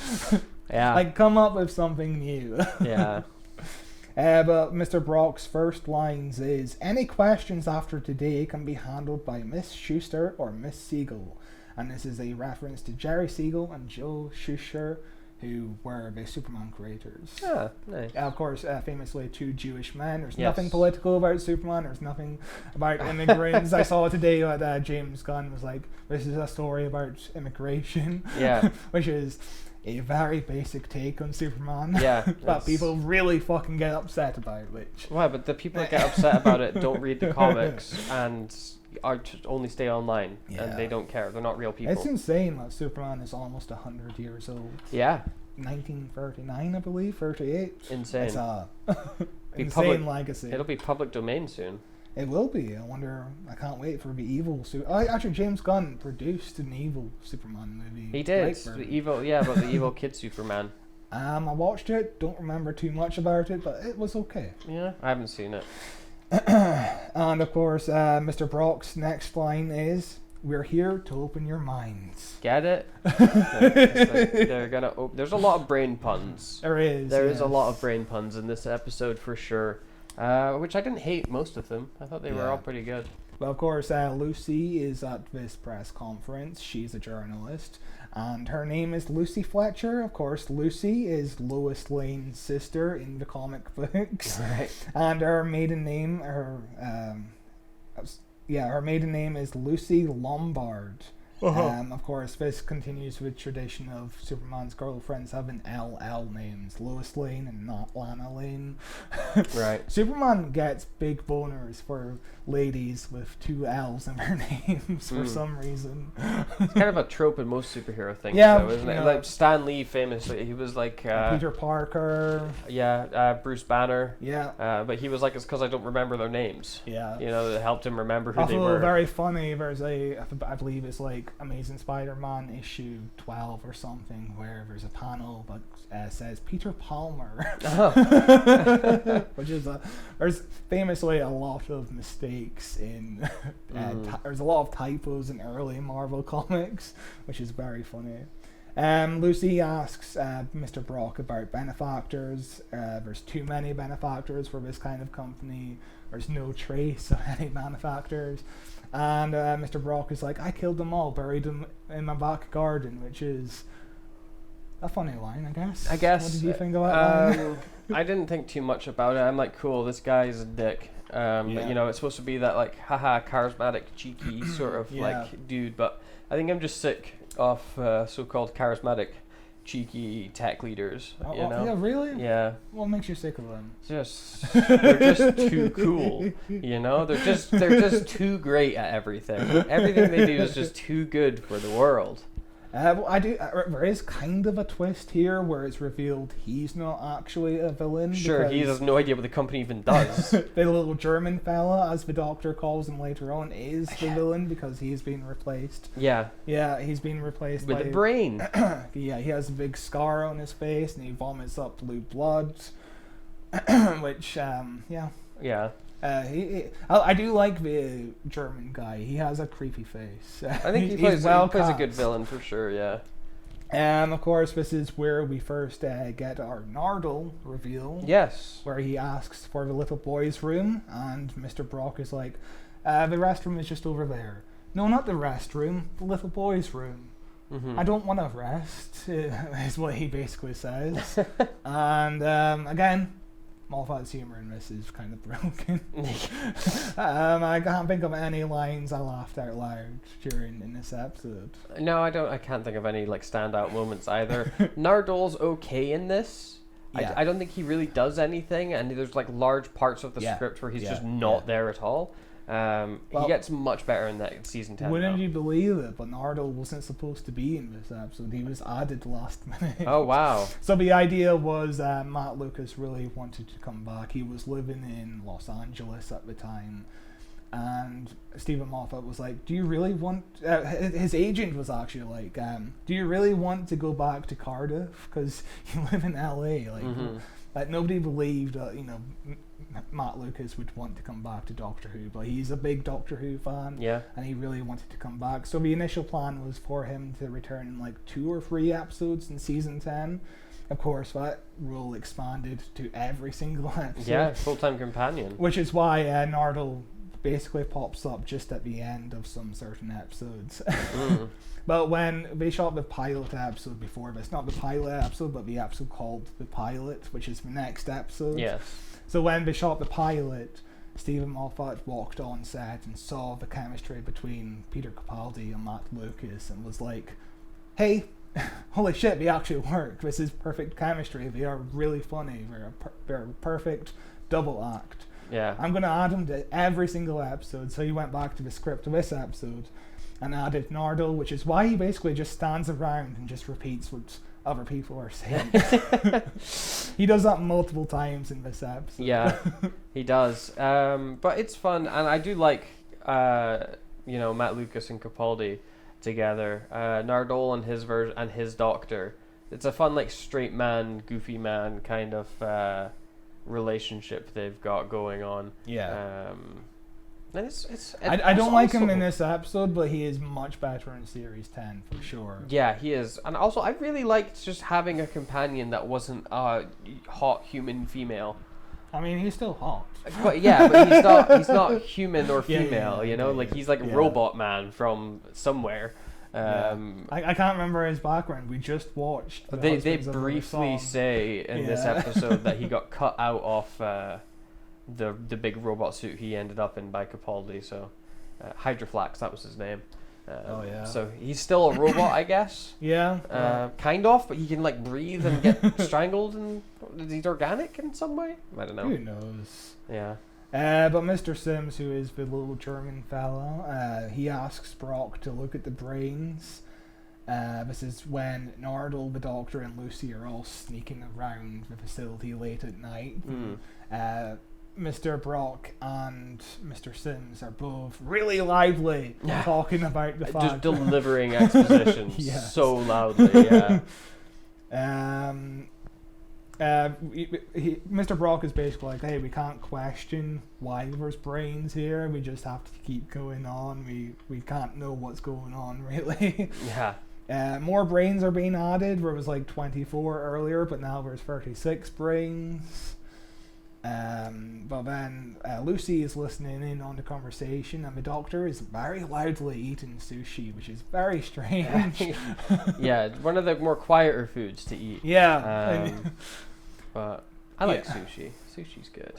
Yeah. Like, come up with something new. Yeah. But Mr. Brock's first lines is, "Any questions after today can be handled by Miss Schuster or Miss Siegel." And this is a reference to Jerry Siegel and Joe Shuster, who were the Superman creators. Yeah, nice. Of course, famously two Jewish men. There's nothing political about Superman. There's nothing about immigrants. I saw today that James Gunn was like, this is a story about immigration. Yeah. Which is a very basic take on Superman. Yeah. That people really fucking get upset about. Why? But the people that get upset about it don't read the comics and only stay online, and they don't care. They're not real people. It's insane that Superman is almost 100 years old. Yeah. 1939, I believe, 38. Insane. It's a insane legacy. It'll be public domain soon. It will be. I can't wait for the evil actually, James Gunn produced an evil Superman movie. He did. The evil, about the evil kid Superman. I watched it. Don't remember too much about it, but it was okay. Yeah, I haven't seen it. And of course, Mr. Brock's next line is, "We're here to open your minds." Get it? They're gonna. There's a lot of brain puns. There is. There is a lot of brain puns in this episode for sure. Which I didn't hate most of them. I thought they were all pretty good. Well, of course, Lucy is at this press conference. She's a journalist, and her name is Lucy Fletcher. Of course, Lucy is Lois Lane's sister in the comic books. Right. And her maiden name, her maiden name is Lucy Lombard. Of course, this continues with tradition of Superman's girlfriends having LL names, Lois Lane and not Lana Lane. Right. Superman gets big boners for ladies with two L's in their names for some reason. It's kind of a trope in most superhero things, though, isn't it? Like Stan Lee famously, he was like Peter Parker. Yeah, Bruce Banner. Yeah. But he was like, it's because I don't remember their names. Yeah. That helped him remember who they Also, were. very funny. There's I believe it's like Amazing Spider-Man issue 12 or something, where there's a panel that says Peter Palmer. Which is there's famously a lot of mistakes in there's a lot of typos in early Marvel comics, which is very funny. Lucy asks Mr. Brock about benefactors. There's too many benefactors for this kind of company. There's no trace of any manufacturers. And Mr. Brock is like, I killed them all, buried them in my back garden, which is a funny line, I guess. I guess. What did you think of that line? I didn't think too much about it. I'm like, cool, this guy's a dick. But you know, it's supposed to be that like, haha, charismatic, cheeky sort of like dude. But I think I'm just sick of so-called charismatic, cheeky tech leaders. You know? Yeah, really? Yeah. What makes you sick of them? They're just too cool. You know, they're just too great at everything. Everything they do is just too good for the world. Well, there is kind of a twist here where it's revealed he's not actually a villain. Sure, he has no idea what the company even does. The little German fella, as the Doctor calls him later on, is the villain because he's been replaced. Yeah. Yeah, he's been replaced with by... a brain. Yeah, he has a big scar on his face and he vomits up blue blood. Which, yeah. Yeah. I do like the German guy. He has a creepy face. I think he plays a good villain for sure, yeah. Of course, this is where we first get our Nardole reveal. Yes. Where he asks for the little boy's room, and Mr. Brock is like, the restroom is just over there. No, not the restroom, the little boy's room. Mm-hmm. I don't want to rest, is what he basically says. And again, Moffat's humor in this is kind of broken. I can't think of any lines I laughed out loud in this episode. No, I can't think of any like standout moments either. Nardole's okay in this. Yeah. I don't think he really does anything, and there's like large parts of the script where he's just not there at all. He gets much better in that season 10. Wouldn't you believe it? But Nardole wasn't supposed to be in this episode. He was added last minute. Oh wow! So the idea was Matt Lucas really wanted to come back. He was living in Los Angeles at the time, and Stephen Moffat was like, "Do you really want?" His agent was actually like, "Do you really want to go back to Cardiff? Because you live in LA." Like nobody believed that Matt Lucas would want to come back to Doctor Who, but he's a big Doctor Who fan, and he really wanted to come back. So the initial plan was for him to return in like 2 or 3 episodes in season 10. Of course, that role expanded to every single episode. Yeah, full-time companion. Which is why Nardole basically pops up just at the end of some certain episodes. But when they shot the pilot episode before this, not the pilot episode, but the episode called The Pilot, which is the next episode. Yes. So when they shot the pilot, Stephen Moffat walked on set and saw the chemistry between Peter Capaldi and Matt Lucas and was like, hey, holy shit, they actually worked. This is perfect chemistry. They are really funny. They're a perfect double act. Yeah. I'm going to add them to every single episode. So he went back to the script of this episode and added Nardole, which is why he basically just stands around and just repeats what other people are saying. He does that multiple times in this episode. Yeah, he does. But it's fun, and I do like, Matt Lucas and Capaldi together. Nardole and his version and his Doctor. It's a fun, like, straight man, goofy man kind of relationship they've got going on. Yeah. And it's I don't like him in this episode, but he is much better in Series 10 for sure. Yeah, he is. And also, I really liked just having a companion that wasn't a hot human female. I mean, he's still hot. But he's not human or female, he's like Robot Man from somewhere. I can't remember his background. We just watched. They briefly say in this episode that he got cut out of the big robot suit he ended up in by Capaldi. So Hydroflax, that was his name. So he's still a robot, I guess. Kind of, but he can like breathe and get strangled, and he's organic in some way. I don't know. Who knows? Yeah. But Mr. Sims, who is the little German fellow, he asks Brock to look at the brains. This is when Nardole, the Doctor, and Lucy are all sneaking around the facility late at night. Mr. Brock and Mr. Sims are both really lively talking about the fact. Just delivering expositions so loudly, Mr. Brock is basically like, hey, we can't question why there's brains here. We just have to keep going on. We can't know what's going on, really. More brains are being added. There was like 24 earlier, but now there's 36 brains. But then Lucy is listening in on the conversation, and the doctor is very loudly eating sushi, which is very strange. Yeah, it's one of the more quieter foods to eat. Yeah. But I like sushi. Sushi's good.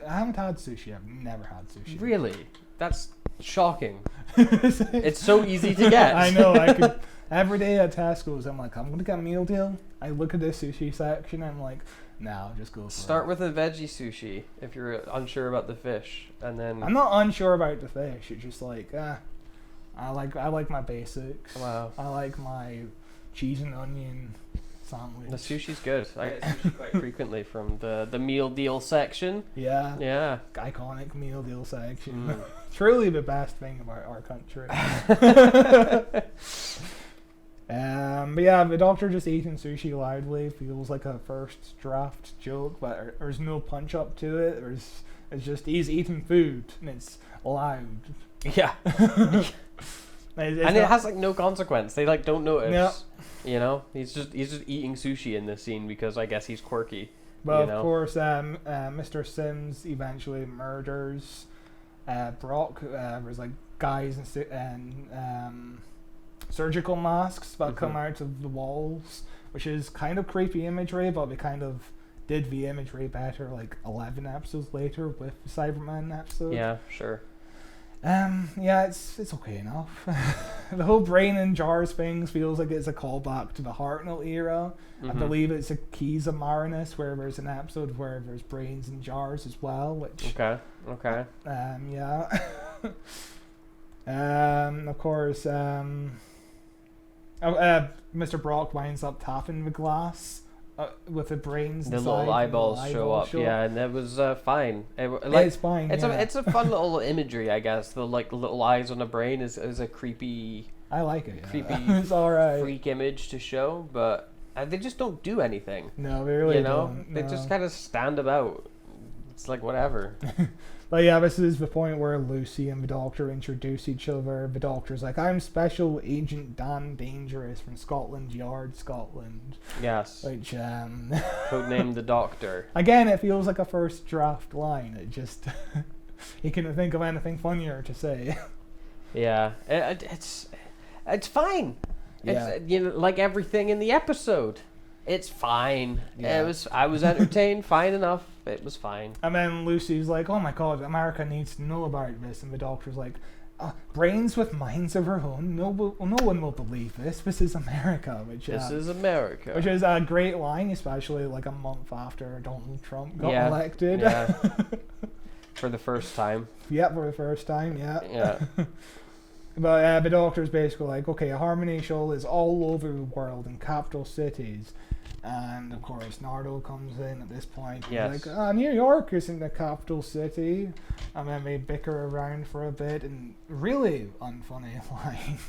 I haven't had sushi. I've never had sushi. Really? That's shocking. It's so easy to get. I know. I could every day at Tesco's. I'm like, I'm gonna get a meal deal. I look at the sushi section. And I'm like, no, just go for Start with a veggie sushi if you're unsure about the fish, and then I'm not unsure about the fish. It's just like, I like my basics. Wow. I like my cheese and onion sandwich. The sushi's good. I get sushi quite frequently from the meal deal section. Yeah. Yeah. Iconic meal deal section. Truly the best thing about our country. But yeah, the doctor just eating sushi loudly feels like a first draft joke, but there's no punch up to it. It's just he's eating food and it's loud. Yeah. And it has like no consequence. They like don't notice. Yeah. You know, he's just eating sushi in this scene because I guess he's quirky. Well, you know? Of course, Mr. Sims eventually murders Brock. There's like guys and surgical masks that come out of the walls, which is kind of creepy imagery, but they kind of did the imagery better like 11 episodes later with the Cyberman episode. Yeah, sure. Yeah, it's okay enough. The whole brain in jars things feels like it's a callback to the Hartnell era. I believe it's a Keys of Marinus where there's an episode where there's brains in jars as well, which Okay. yeah. Of course, Mr. Brock winds up tapping the glass with the brains. The inside, little eyeballs show up. Yeah, and it was fine. It's fine. It's a fun little imagery, I guess. The like little eyes on the brain is a creepy. I like it. Yeah. Creepy. It's alright. Freak image to show, but they just don't do anything. No, they really don't. They just kind of stand about. It's like whatever. But yeah, this is the point where Lucy and the Doctor introduce each other. The Doctor's like, I'm Special Agent Dan Dangerous from Scotland Yard, Scotland. Yes. Which, Codename the Doctor. Again, it feels like a first draft line. It just... he couldn't think of anything funnier to say. Yeah. It's fine. Yeah. It's, like everything in the episode. It's fine. Yeah. I was entertained. Fine enough. It was fine. And then Lucy's like, oh my god, America needs to know about this. And the Doctor's like, brains with minds of her own. No one will believe this. This is America. This is America. Which is a great line, especially like a month after Donald Trump got elected. Yeah. For the first time. Yeah, for the first time, yeah. Yeah. But the Doctor's basically like, okay, a Harmony show is all over the world in capital cities. And of course, Nardo comes in at this point. Yes. He's like, New York isn't the capital city. And then they bicker around for a bit, and really unfunny lines.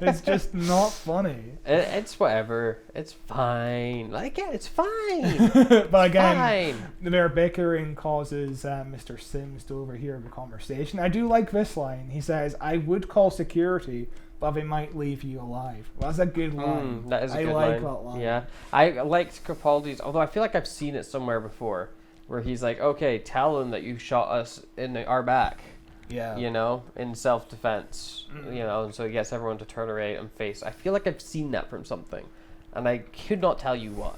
It's just not funny. It's whatever. It's fine. Like, yeah, it's fine. But again, fine. Their bickering causes Mr. Sims to overhear the conversation. I do like this line. He says, I would call security, but they might leave you alive. Well, that's a good line. That is a good line. line. I like that line. Yeah. I liked Capaldi's, although I feel like I've seen it somewhere before, where he's like, okay, tell them that you shot us in our back. Yeah. You know, in self-defense. You know, and so he gets everyone to turn around and face. I feel like I've seen that from something, and I could not tell you what.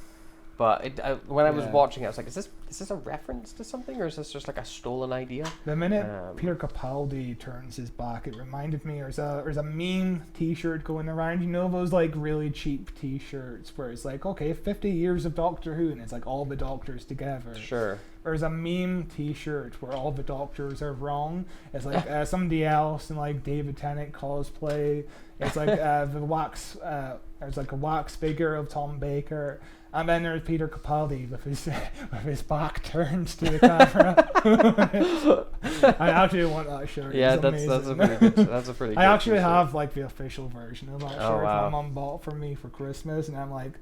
But when I was watching it, I was like, is this a reference to something, or is this just like a stolen idea? The minute Peter Capaldi turns his back, it reminded me there's a meme T-shirt going around. You know those like really cheap T-shirts where it's like, okay, 50 years of Doctor Who, and it's like all the Doctors together. Sure. There's a meme T-shirt where all the Doctors are wrong. It's like somebody else in like David Tennant cosplay. It's like the wax. There's like a wax figure of Tom Baker. And then there's Peter Capaldi with his back turned to the camera. I actually want that shirt. Yeah, it's that's a pretty good. That's a pretty. I good actually t-shirt. have like the official version of that shirt. Wow. My mum bought for me for Christmas, and I'm like,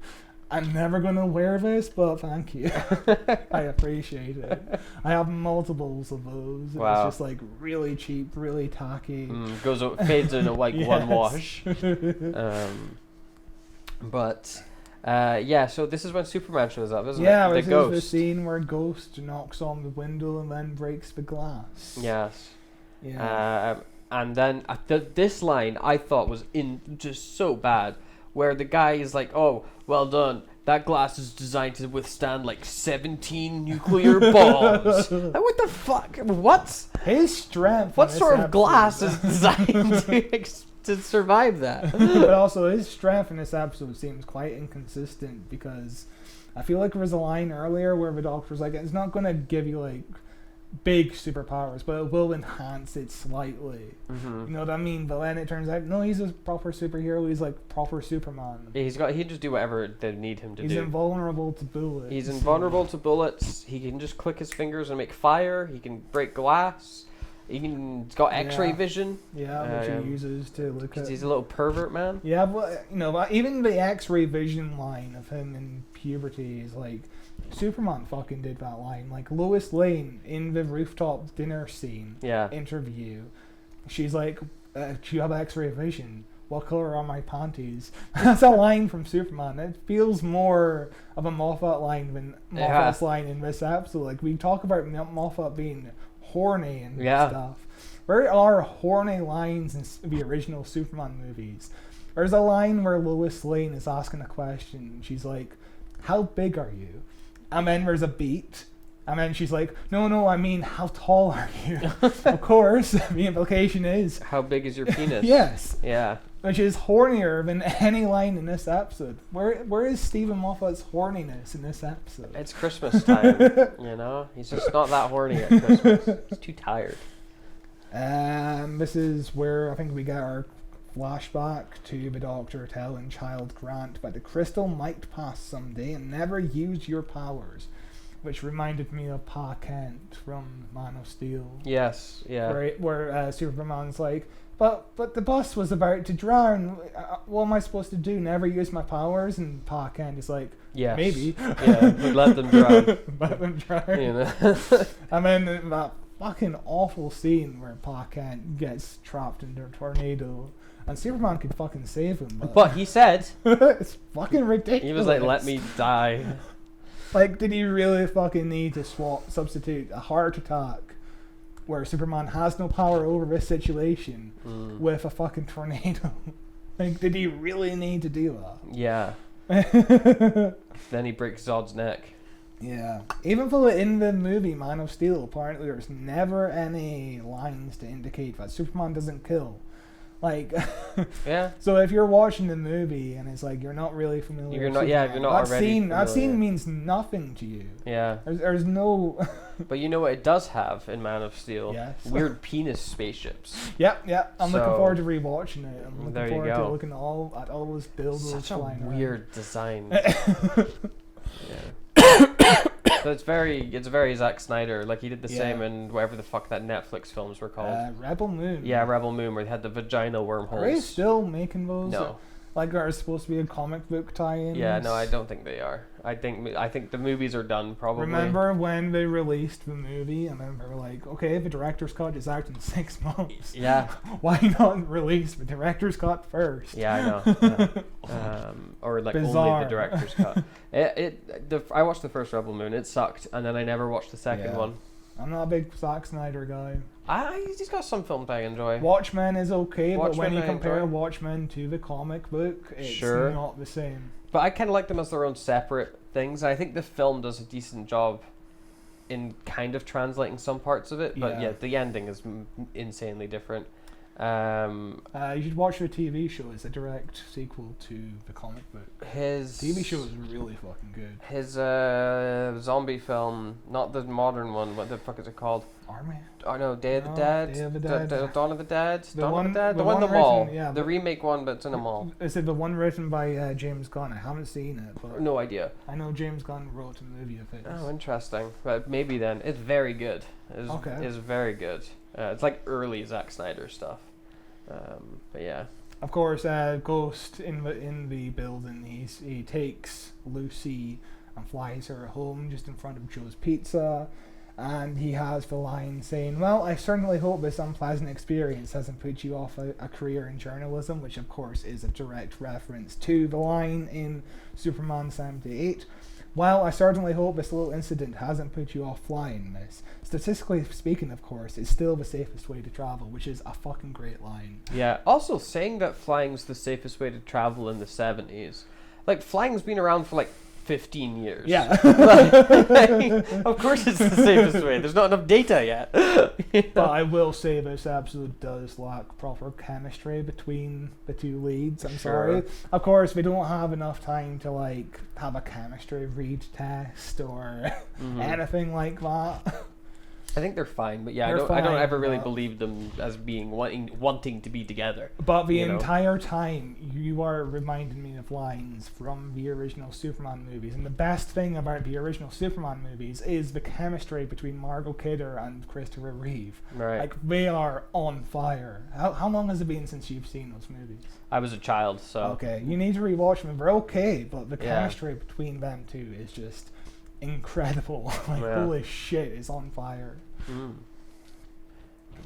I'm never gonna wear this, but thank you. I appreciate it. I have multiples of those. Wow. It's just like really cheap, really tacky. Fades in a like one Yes. wash. But Yeah, so this is when Superman shows up, isn't Yeah, it? this The is the ghost. scene where Ghost knocks on the window and then breaks the glass. Yes. Yeah. And then this line I thought was just so bad, where the guy is like, "Oh, well done. That glass is designed to withstand like 17 nuclear bombs." Like, what the fuck? What? His strength. What in this sort of episode- glass is designed to survive that? But also, his strength in this episode seems quite inconsistent, because I feel like there was a line earlier where the Doctor's like, it's not going to give you like big superpowers, but it will enhance it slightly. Mm-hmm. You know what I mean? But then it turns out, no, he's a proper superhero. He's like proper Superman. He can just do whatever they need him to He's do. invulnerable to bullets. He's invulnerable to bullets. He can just click his fingers and make fire. He can break glass. He's got X-ray Yeah. vision. Yeah, which he uses to look at. Because he's a little pervert, man. Yeah, but you know, but even the X-ray vision line of him in puberty is like, Superman fucking did that line. Like Lois Lane in the rooftop dinner scene Yeah. interview, she's like, "Do you have X-ray vision? What color are my panties?" That's a line from Superman. It feels more of a Moffat line than Moffat's line in this episode. Like, we talk about Moffat being horny and stuff. There are horny lines in the original Superman movies. There's a line where Lois Lane is asking a question. She's like, "How big are you?" And then there's a beat. And then she's like, no, I mean, how tall are you? Of course, the implication is, How big is your penis? yes. Yeah. Which is hornier than any line in this episode. Where is Stephen Moffat's horniness in this episode? It's Christmas time, you know? He's just not that horny at Christmas. He's too tired. This is where I think we get our flashback to the Doctor telling Child Grant that the crystal might pass someday and never use your powers, which reminded me of Pa Kent from Man of Steel. Yes, yeah. Where Superman's like, but the bus was about to drown. What am I supposed to do? Never use my powers? And Pa Kent is like, Yes. maybe. Yeah, but let them drown. Let them drown. You know? And then that fucking awful scene where Pa Kent gets trapped in a tornado. And Superman could fucking save him. But he said, it's fucking ridiculous. he was like, let me die. Like, did he really fucking need to substitute a heart attack where Superman has no power over this situation with a fucking tornado? Like, did he really need to do that? Yeah. Then he breaks Zod's neck. Yeah. Even though in the movie Man of Steel, apparently there's never any lines to indicate that Superman doesn't kill. Like, Yeah. so if you're watching the movie and it's like you're not really familiar, You're with not- yeah, Superman, you're not that already scene, that familiar. scene means nothing to you. Yeah. There's no. But you know what it does have in Man of Steel? Yes. Weird penis spaceships. Yeah. I'm looking So- forward to rewatching it. I'm looking There you forward to go. looking at all those builds. Such a flying around. weird design. Yeah. So it's very Zack Snyder. Like he did the same in whatever the fuck that Netflix films were called. Rebel Moon. Yeah, Rebel Moon, where they had the vagina Are they wormholes. still making those? No. Like, are supposed to be a comic book tie-in? Yeah, no, I don't think they are. I think the movies are done probably. Remember when they released the movie and then they were like, okay, the director's cut is out in 6 months. Yeah. Why not release the director's cut first? Yeah, I know. Yeah. Or like only Bizarre. the director's cut. I watched the first Rebel Moon. It sucked, and then I never watched the second Yeah. one. I'm not a big Zack Snyder guy. He's got some films I enjoy. Watchmen is okay, but when Watchmen you I compare enjoy. Watchmen to the comic book, it's Sure. not the same. But I kind of like them as their own separate things. I think the film does a decent job in kind of translating some parts of it. But Yeah. yeah, the ending is insanely different. You should watch the TV show. It's a direct sequel to the comic book. His TV show is really fucking good. His zombie film, not the modern one. What the fuck is it called? Army? Oh no, Day of the No, Dead. Day of the Dead. Dawn of the Dead. The Dawn one- of the Dead. the The one in the one mall. written- yeah, the but- remake one, but it's in a mall. Is it the one written by James Gunn? I haven't seen it, but No idea. I know James Gunn wrote a movie of it. Oh, interesting. But maybe then it's very good. Okay. It's very good. It's like early Zack Snyder stuff. But yeah. Of course, Ghost in the building. He takes Lucy and flies her home just in front of Joe's Pizza. And he has the line saying, well, I certainly hope this unpleasant experience hasn't put you off a career in journalism, which of course is a direct reference to the line in Superman 78. Well, I certainly hope this little incident hasn't put you off flying, miss. Statistically speaking, of course, it's still the safest way to travel, which is a fucking great line. Yeah, also saying that flying's the safest way to travel in the 70s. Like, flying's been around for, like, 15 years. Yeah. Of course it's the safest way. There's not enough data yet. But I will say this episode does lack proper chemistry between the two leads. I'm sorry. Of course, we don't have enough time to like have a chemistry read test or anything like that. I think they're fine, but yeah, I don't ever really believe them as being wanting to be together. But the entire time, you are reminding me of lines from the original Superman movies, and the best thing about the original Superman movies is the chemistry between Margot Kidder and Christopher Reeve. Right. Like, they are on fire. How long has it been since you've seen those movies? I was a child, so... Okay, you need to rewatch them. They're okay, but the chemistry between them two is just incredible. Like, holy shit, it's on fire. And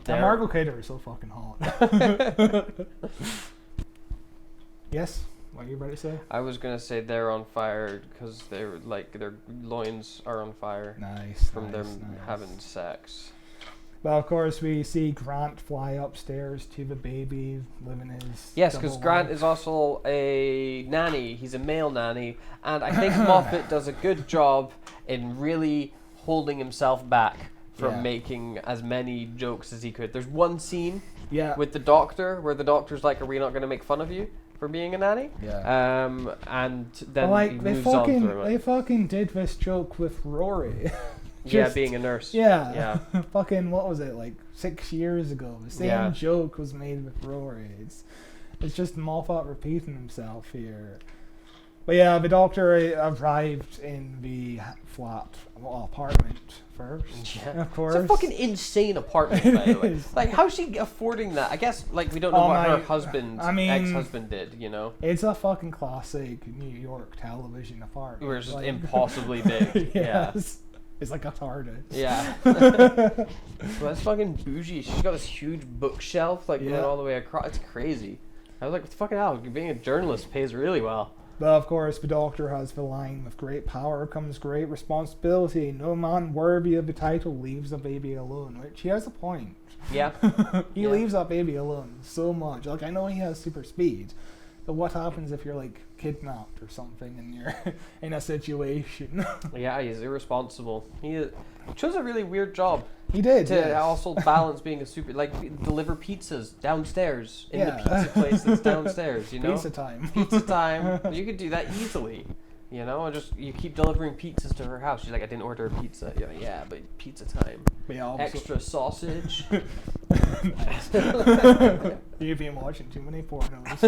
Margot Kidder is so fucking hot. Yes? What are you about to say? I was gonna say they're on fire because they're like their loins are on fire. Nice. From them having sex. Well, of course, we see Grant fly upstairs to the baby, living his. Yes, because Grant is also a nanny. He's a male nanny, and I think Moffat does a good job in really holding himself back from making as many jokes as he could. There's one scene with the doctor where the doctor's like, "Are we not going to make fun of you for being a nanny?" Yeah. And then like he they moves on fucking through it. they fucking did this joke with Rory. Being a nurse. Yeah. Fucking what was it, like 6 years ago? The same joke was made with Rory. It's just Moffat repeating himself here. But yeah, the doctor arrived in the apartment first. Yeah. Of course. It's a fucking insane apartment, by the way. Like, how's she affording that? I guess, like, we don't know what her ex-husband did, you know? It's a fucking classic New York television apartment. Where it's just impossibly big. Yes. It's like a TARDIS. Yeah. Well, that's fucking bougie. She's got this huge bookshelf, like, going all the way across. It's crazy. I was like, what the fucking hell? Being a journalist pays really well. But of course, the doctor has the line, with great power comes great responsibility. No man worthy of the title leaves a baby alone, which he has a point. Yeah. He leaves that baby alone so much. Like, I know he has super speed, but what happens if you're, like, kidnapped or something and you're in a situation? Yeah, he's irresponsible. He chose a really weird job. He did, to also balance being a super, like, deliver pizzas downstairs in the pizza place that's downstairs, you know? Pizza time. Pizza time. You could do that easily, you know? You keep delivering pizzas to her house. She's like, I didn't order a pizza. You're like, yeah, but pizza time. Extra sausage. You've been watching too many pornos.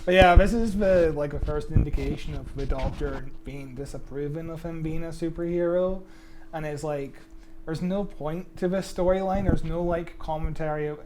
But yeah, this is the first indication of the doctor being disapproving of him being a superhero. And it's like, there's no point to this storyline. There's no commentary.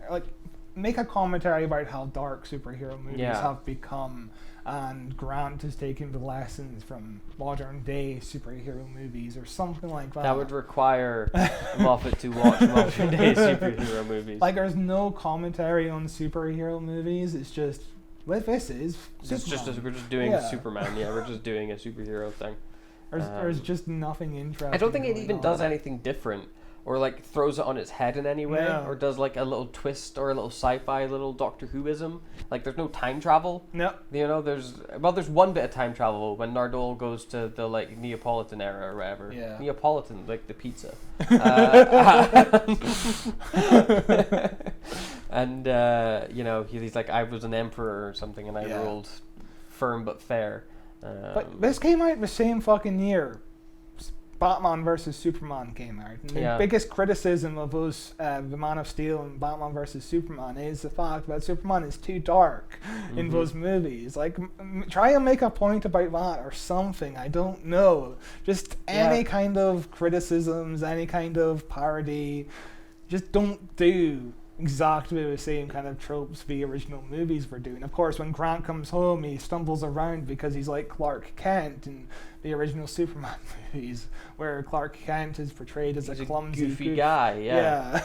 Make a commentary about how dark superhero movies have become. And Grant is taking the lessons from modern day superhero movies or something like that. That would require Moffat to watch modern day superhero movies. Like, there's no commentary on superhero movies. It's just, what this is Superman. We're just doing Superman. Yeah, we're just doing a superhero thing. There's just nothing interesting. I don't think it even does anything different or throws it on its head in any way or does a little twist or a little sci-fi little Doctor Who-ism. There's no time travel. No. You know, there's one bit of time travel when Nardole goes to the Neapolitan era or whatever. Yeah. Neapolitan, like the pizza. And you know, he's like, I was an emperor or something and I ruled firm but fair. But this came out the same fucking year. Batman vs Superman came out. And the biggest criticism of those, the Man of Steel and Batman vs Superman, is the fact that Superman is too dark in those movies. Try and make a point about that or something. I don't know. Just any kind of criticisms, any kind of parody. Just don't do exactly the same kind of tropes the original movies were doing. Of course, when Grant comes home, he stumbles around because he's like Clark Kent in the original Superman movies, where Clark Kent is portrayed as He's a clumsy, goofy guy. Yeah.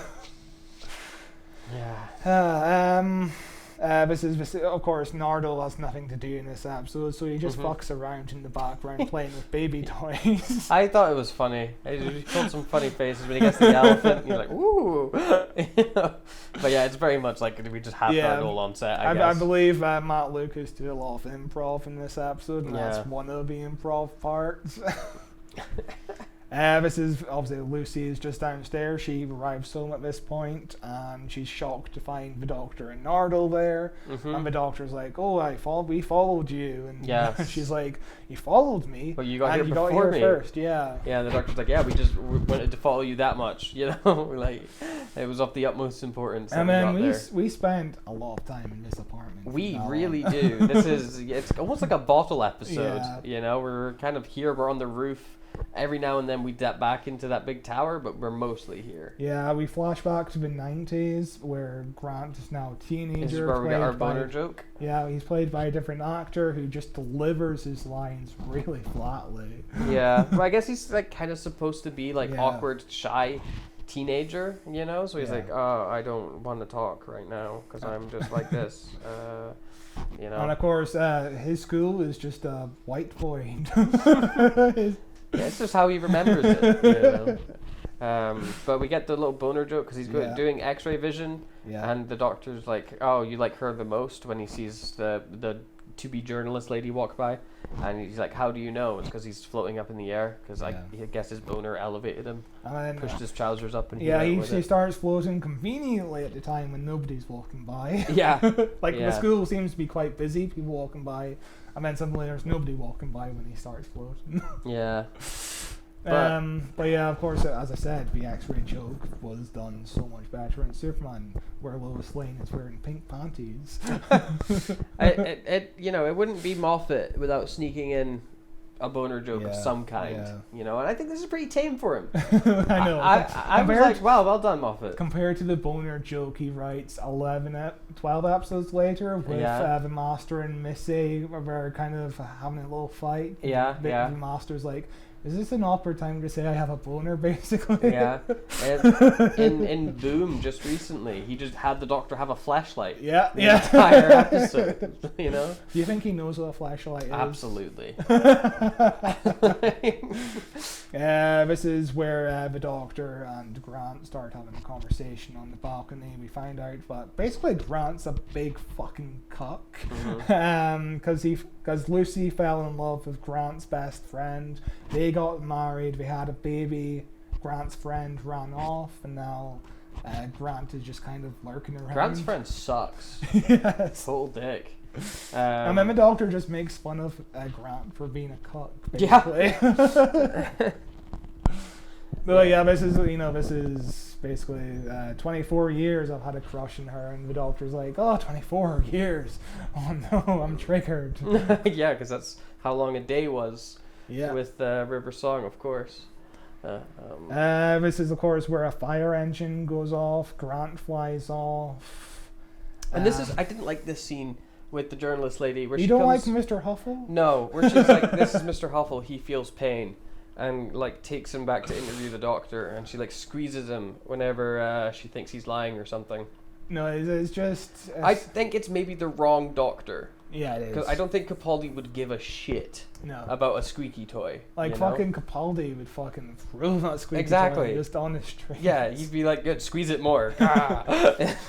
This is, of course, Nardole has nothing to do in this episode, so he just fucks around in the background playing with baby toys. I thought it was funny. He pulled some funny faces when he gets the elephant. He's like, "Ooh," But yeah, it's very much like we just have Nardole on set. I guess. I believe Matt Lucas did a lot of improv in this episode, and that's one of the improv parts. This is obviously Lucy is just downstairs. She arrives home at this point, and she's shocked to find the Doctor and Nardole there. And the Doctor's like, "Oh, we followed you," and she's like, "You followed me, but you got here got before here me first." Yeah. Yeah, and the Doctor's like, "Yeah, we wanted to follow you that much, you know, like it was of the utmost importance." And then we spent a lot of time in this apartment. We really do. It's almost like a bottle episode. You know, we're kind of here. We're on the roof. Every now and then we dip back into that big tower, but we're mostly here. Yeah, we flash back to the 90s where Grant is now a teenager. This is where we get our boner joke. Yeah, he's played by a different actor who just delivers his lines really flatly. Yeah, well, I guess he's like kind of supposed to be like awkward, shy teenager, you know? So he's like, "Oh, I don't want to talk right now because I'm just like this." You know. And of course, his school is just a white boy. Yeah, it's just how he remembers it. You know? But we get the little boner joke because he's doing X-ray vision, and the Doctor's like, "Oh, you like her the most?" when he sees the to-be journalist lady walk by, and he's like, "How do you know?" It's because he's floating up in the air because I guess his boner elevated him, and pushed his trousers up, and he starts floating conveniently at the time when nobody's walking by. The school seems to be quite busy, people walking by. And then suddenly there's nobody walking by when he starts floating. But yeah, of course, as I said, the X-ray joke was done so much better in Superman, where Lois Lane is wearing pink panties. It wouldn't be Moffat without sneaking in a boner joke of some kind, you know, and I think this is pretty tame for him. I know. I was like, wow, well done, Moffat. Compared to the boner joke he writes 12 episodes later with the Master and Missy, where they're kind of having a little fight. The Master's like, "Is this an awkward time to say I have a boner?" basically. Yeah. In Boom, just recently, he just had the Doctor have a flashlight. The entire episode. You know. Do you think he knows what a flashlight is? Absolutely. This is where the Doctor and Grant start having a conversation on the balcony. We find out that basically Grant's a big fucking cuck, because Lucy fell in love with Grant's best friend. They got married, they had a baby, Grant's friend ran off, and now Grant is just kind of lurking around. Grant's friend sucks. Full dick. And then the Doctor just makes fun of Grant for being a cuck, basically. This is basically 24 years I've had a crush on her, and the Doctor's like, "Oh, 24 years. Oh no, I'm triggered." Yeah, because that's how long a day was. With River Song, of course. This is, of course, where a fire engine goes off. Grant flies off. And I didn't like this scene with the journalist lady. Where you don't like Mr. Huffle? No, where she's like, "This is Mr. Huffle, he feels pain." And like takes him back to interview the Doctor, and she like squeezes him whenever she thinks he's lying or something. No, it's just... I think it's maybe the wrong Doctor. Yeah, it is. Because I don't think Capaldi would give a shit about a squeaky toy. Like, fucking Capaldi would fucking throw that squeaky toy just on the street. Yeah, he'd be like, "Good, squeeze it more."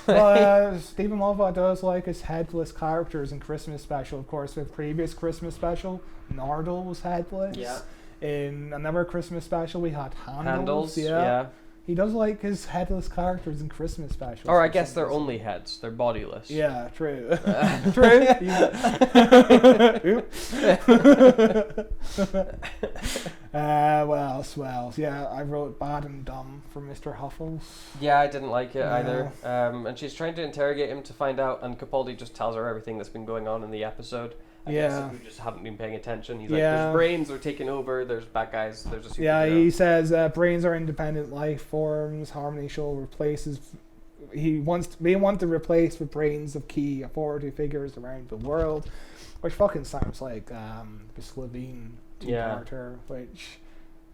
Well, Stephen Moffat does like his headless characters in Christmas Special. Of course, with previous Christmas Special, Nardole was headless. Yeah. In another Christmas Special, we had Handles. Yeah. He does like his headless characters in Christmas Specials. Or I guess they're only heads. They're bodiless. Yeah, true. True. What else? Yeah, I wrote Bad and Dumb for Mr. Huffles. Yeah, I didn't like it either. And she's trying to interrogate him to find out, and Capaldi just tells her everything that's been going on in the episode. I guess we just haven't been paying attention. He's like, "There's brains are taking over. There's bad guys. There's a superhero." He says brains are independent life forms. Harmony Show replaces they want to replace the brains of key authority figures around the world, which fucking sounds like the Slovene two-parter, which.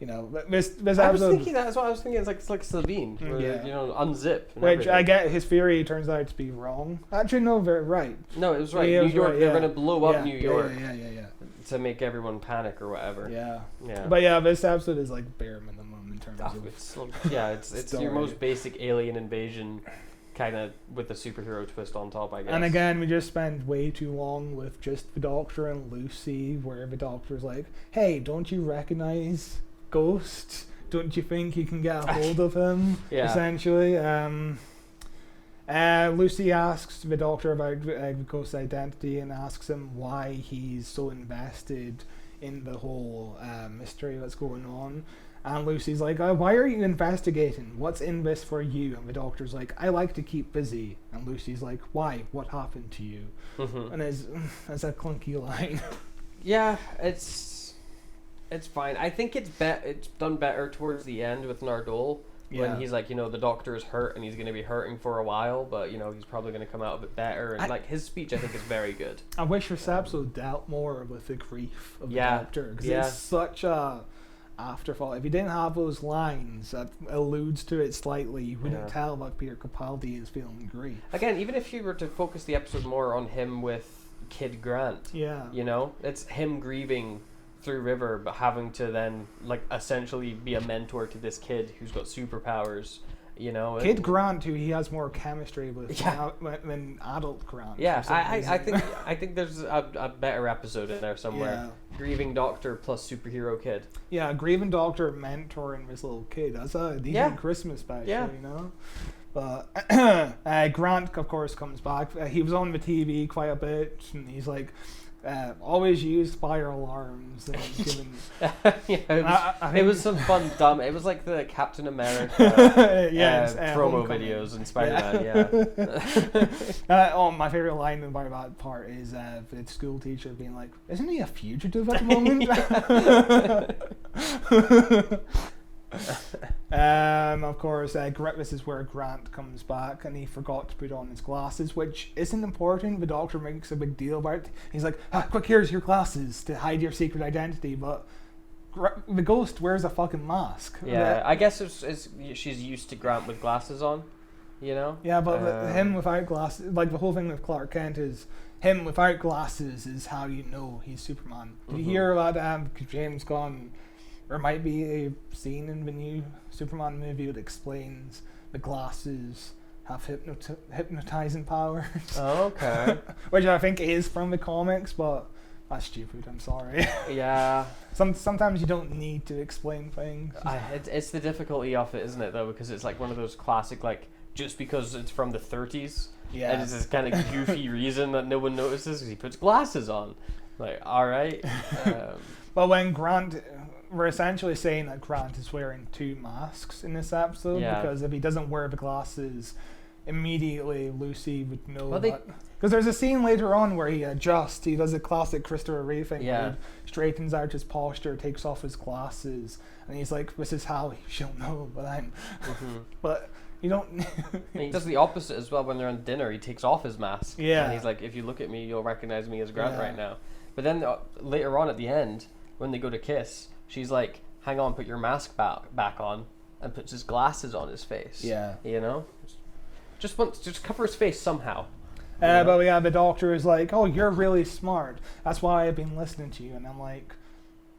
You know, this episode. I was thinking that as well. I was thinking it's like Slovene, where Yeah. you know, unzip. And Which everything. I get his theory turns out to be wrong. Actually, no, very right. No, it was right. Yeah, it New was York. right, They're yeah. going to blow up New York Yeah. to make everyone panic or whatever. Yeah. Yeah. But yeah, this episode is like bare minimum in terms of. It's your story. most basic alien invasion, kind of with a superhero twist on top, I guess. And again, we just spend way too long with just the Doctor and Lucy, where the Doctor's like, "Hey, don't you recognize Ghost? Don't you think you can get a hold of him?" Yeah. Essentially. Lucy asks the Doctor about Ghost's identity and asks him why he's so invested in the whole mystery that's going on. And Lucy's like, "Why are you investigating? What's in this for you?" And the Doctor's like, "I like to keep busy." And Lucy's like, "Why? What happened to you?" Mhm. And it's a clunky line. Yeah, it's fine. I think it's done better towards the end with Nardole. Yeah. When he's like, you know, the Doctor is hurt and he's going to be hurting for a while, but, you know, he's probably going to come out a bit better. And, like, his speech, I think, is very good. I wish this episode dealt more with the grief of the Yeah. Doctor, because Yeah. it's such a afterthought. If you didn't have those lines that alludes to it slightly, you wouldn't Yeah. tell that Peter Capaldi is feeling grief. Again, even if you were to focus the episode more on him with Kid Grant, Yeah. you know, it's him grieving through River, but having to then, like, essentially be a mentor to this kid who's got superpowers, you know. Kid Grant, who he has more chemistry with Yeah. than adult Grant. Yeah, for some I reason. I think there's a better episode in there somewhere. Grieving Doctor plus superhero kid. Yeah, Grieving Doctor mentoring this little kid. That's a decent Yeah. Christmas special, Yeah. you know? But Grant, of course, comes back. He was on the TV quite a bit, and he's like, always use fire alarms. And given, Yeah, it was, I it think- was some fun dumb. It was like the Captain America yes, promo Homecoming. videos in Spider-Man. Yeah. Oh, my favorite line about that part is the school teacher being like, "Isn't he a fugitive at the moment?" Of course, this is where Grant comes back, and he forgot to put on his glasses, which isn't important. The Doctor makes a big deal about it. He's like, "Quick, here's your glasses to hide your secret identity," but the Ghost wears a fucking mask. Yeah, I guess she's used to Grant with glasses on, you know? Yeah, but him without glasses, like the whole thing with Clark Kent is him without glasses is how you know he's Superman. Did you hear about James Gunn? There might be a scene in the new Superman movie that explains the glasses have hypnotizing powers. Oh, okay. Which I think is from the comics, but that's stupid. I'm sorry. Yeah. Sometimes you don't need to explain things. It's the difficulty of it, isn't it, though? Because it's like one of those classic, like, just because it's from the 30s, Yeah. and it's this kind of goofy reason that no one notices because he puts glasses on. Like, all right. But when Grant, we're essentially saying that Grant is wearing two masks in this episode, Yeah. because if he doesn't wear the glasses, immediately Lucy would know Well, that. Because there's a scene later on where he adjusts. He does a classic Christopher Reeve thing. Yeah. Where he straightens out his posture, takes off his glasses, and he's like, "This is how she'll know." But but you don't. And he does the opposite as well when they're on dinner. He takes off his mask. Yeah. And he's like, if you look at me, you'll recognize me as Grant Yeah. right now. But then later on at the end, when they go to kiss, she's like, hang on, put your mask back on, and puts his glasses on his face. Yeah. You know? Just cover his face somehow. But yeah, the Doctor is like, "Oh, you're really smart. That's why I've been listening to you." And I'm like,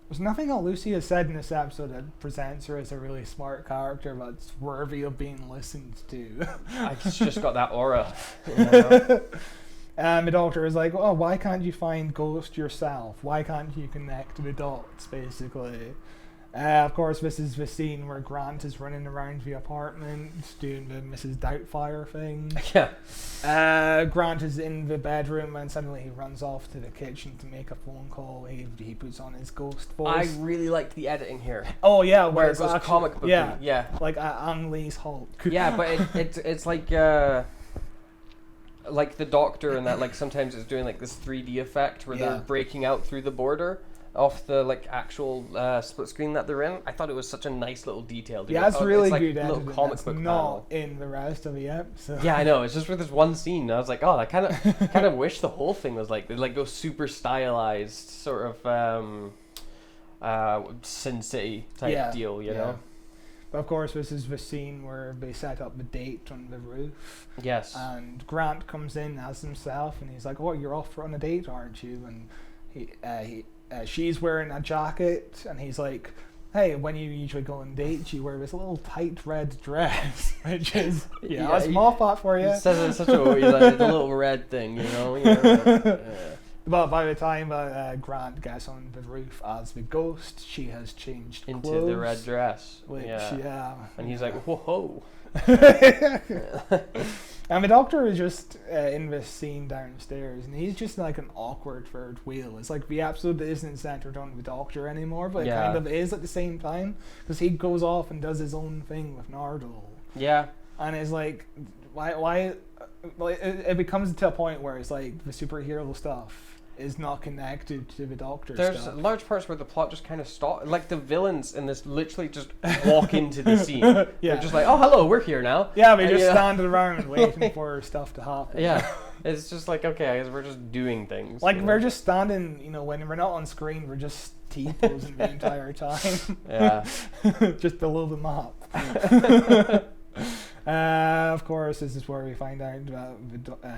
there's nothing that Lucy has said in this episode that presents her as a really smart character that's worthy of being listened to. It's just got that aura. You know? And the Doctor is like, "Oh, why can't you find Ghost yourself? Why can't you connect the dots?" Basically. Of course, this is the scene where Grant is running around the apartment doing the Mrs. Doubtfire thing. Yeah. Grant is in the bedroom and suddenly he runs off to the kitchen to make a phone call. He puts on his ghost I voice. really liked the editing here. Oh yeah, Where it it's goes actually- comic booky. Yeah, Yeah. like Ang Lee's Hulk. Yeah, but it's like the Doctor and that, like, sometimes it's doing like this 3D effect where Yeah. they're breaking out through the border, of the like actual split screen that they're in. I thought it was such a nice little detail. Yeah, it's really like good a little editing. comic That's book not panel. in the rest of the episode. Yeah, I know. It's just for this one scene. I was like, oh, I kind of wish the whole thing was like go super stylized sort of Sin City type deal, you know. But of course, this is the scene where they set up the date on the roof. Yes. And Grant comes in as himself, and he's like, "Oh, you're off on a date, aren't you?" And she's wearing a jacket, and he's like, "Hey, when you usually go on dates, you wear this little tight red dress," which is a small thought for you. He says it's such a like, the little red thing, you know. Yeah. But by the time Grant gets on the roof as the ghost, she has changed Into clothes, the red dress. which, And he's like, whoa. And the doctor is just in this scene downstairs, and he's just like an awkward third wheel. It's like the episode isn't centered on the doctor anymore, but it kind of is at the same time, because he goes off and does his own thing with Nardole. Yeah. And it's like, why like, it becomes to a point where it's like the superhero stuff is not connected to the doctor There's stuff. large parts where the plot just kind of stops. Like the villains in this literally just walk into the scene. They're just like, oh, hello, we're here now. Yeah, we just stand around waiting for stuff to happen. Yeah, it's just like, okay, I guess we're just doing things. Like, we're just standing, when we're not on screen, we're just T-posing the entire time. Yeah. Just below the map. Of course, this is where we find out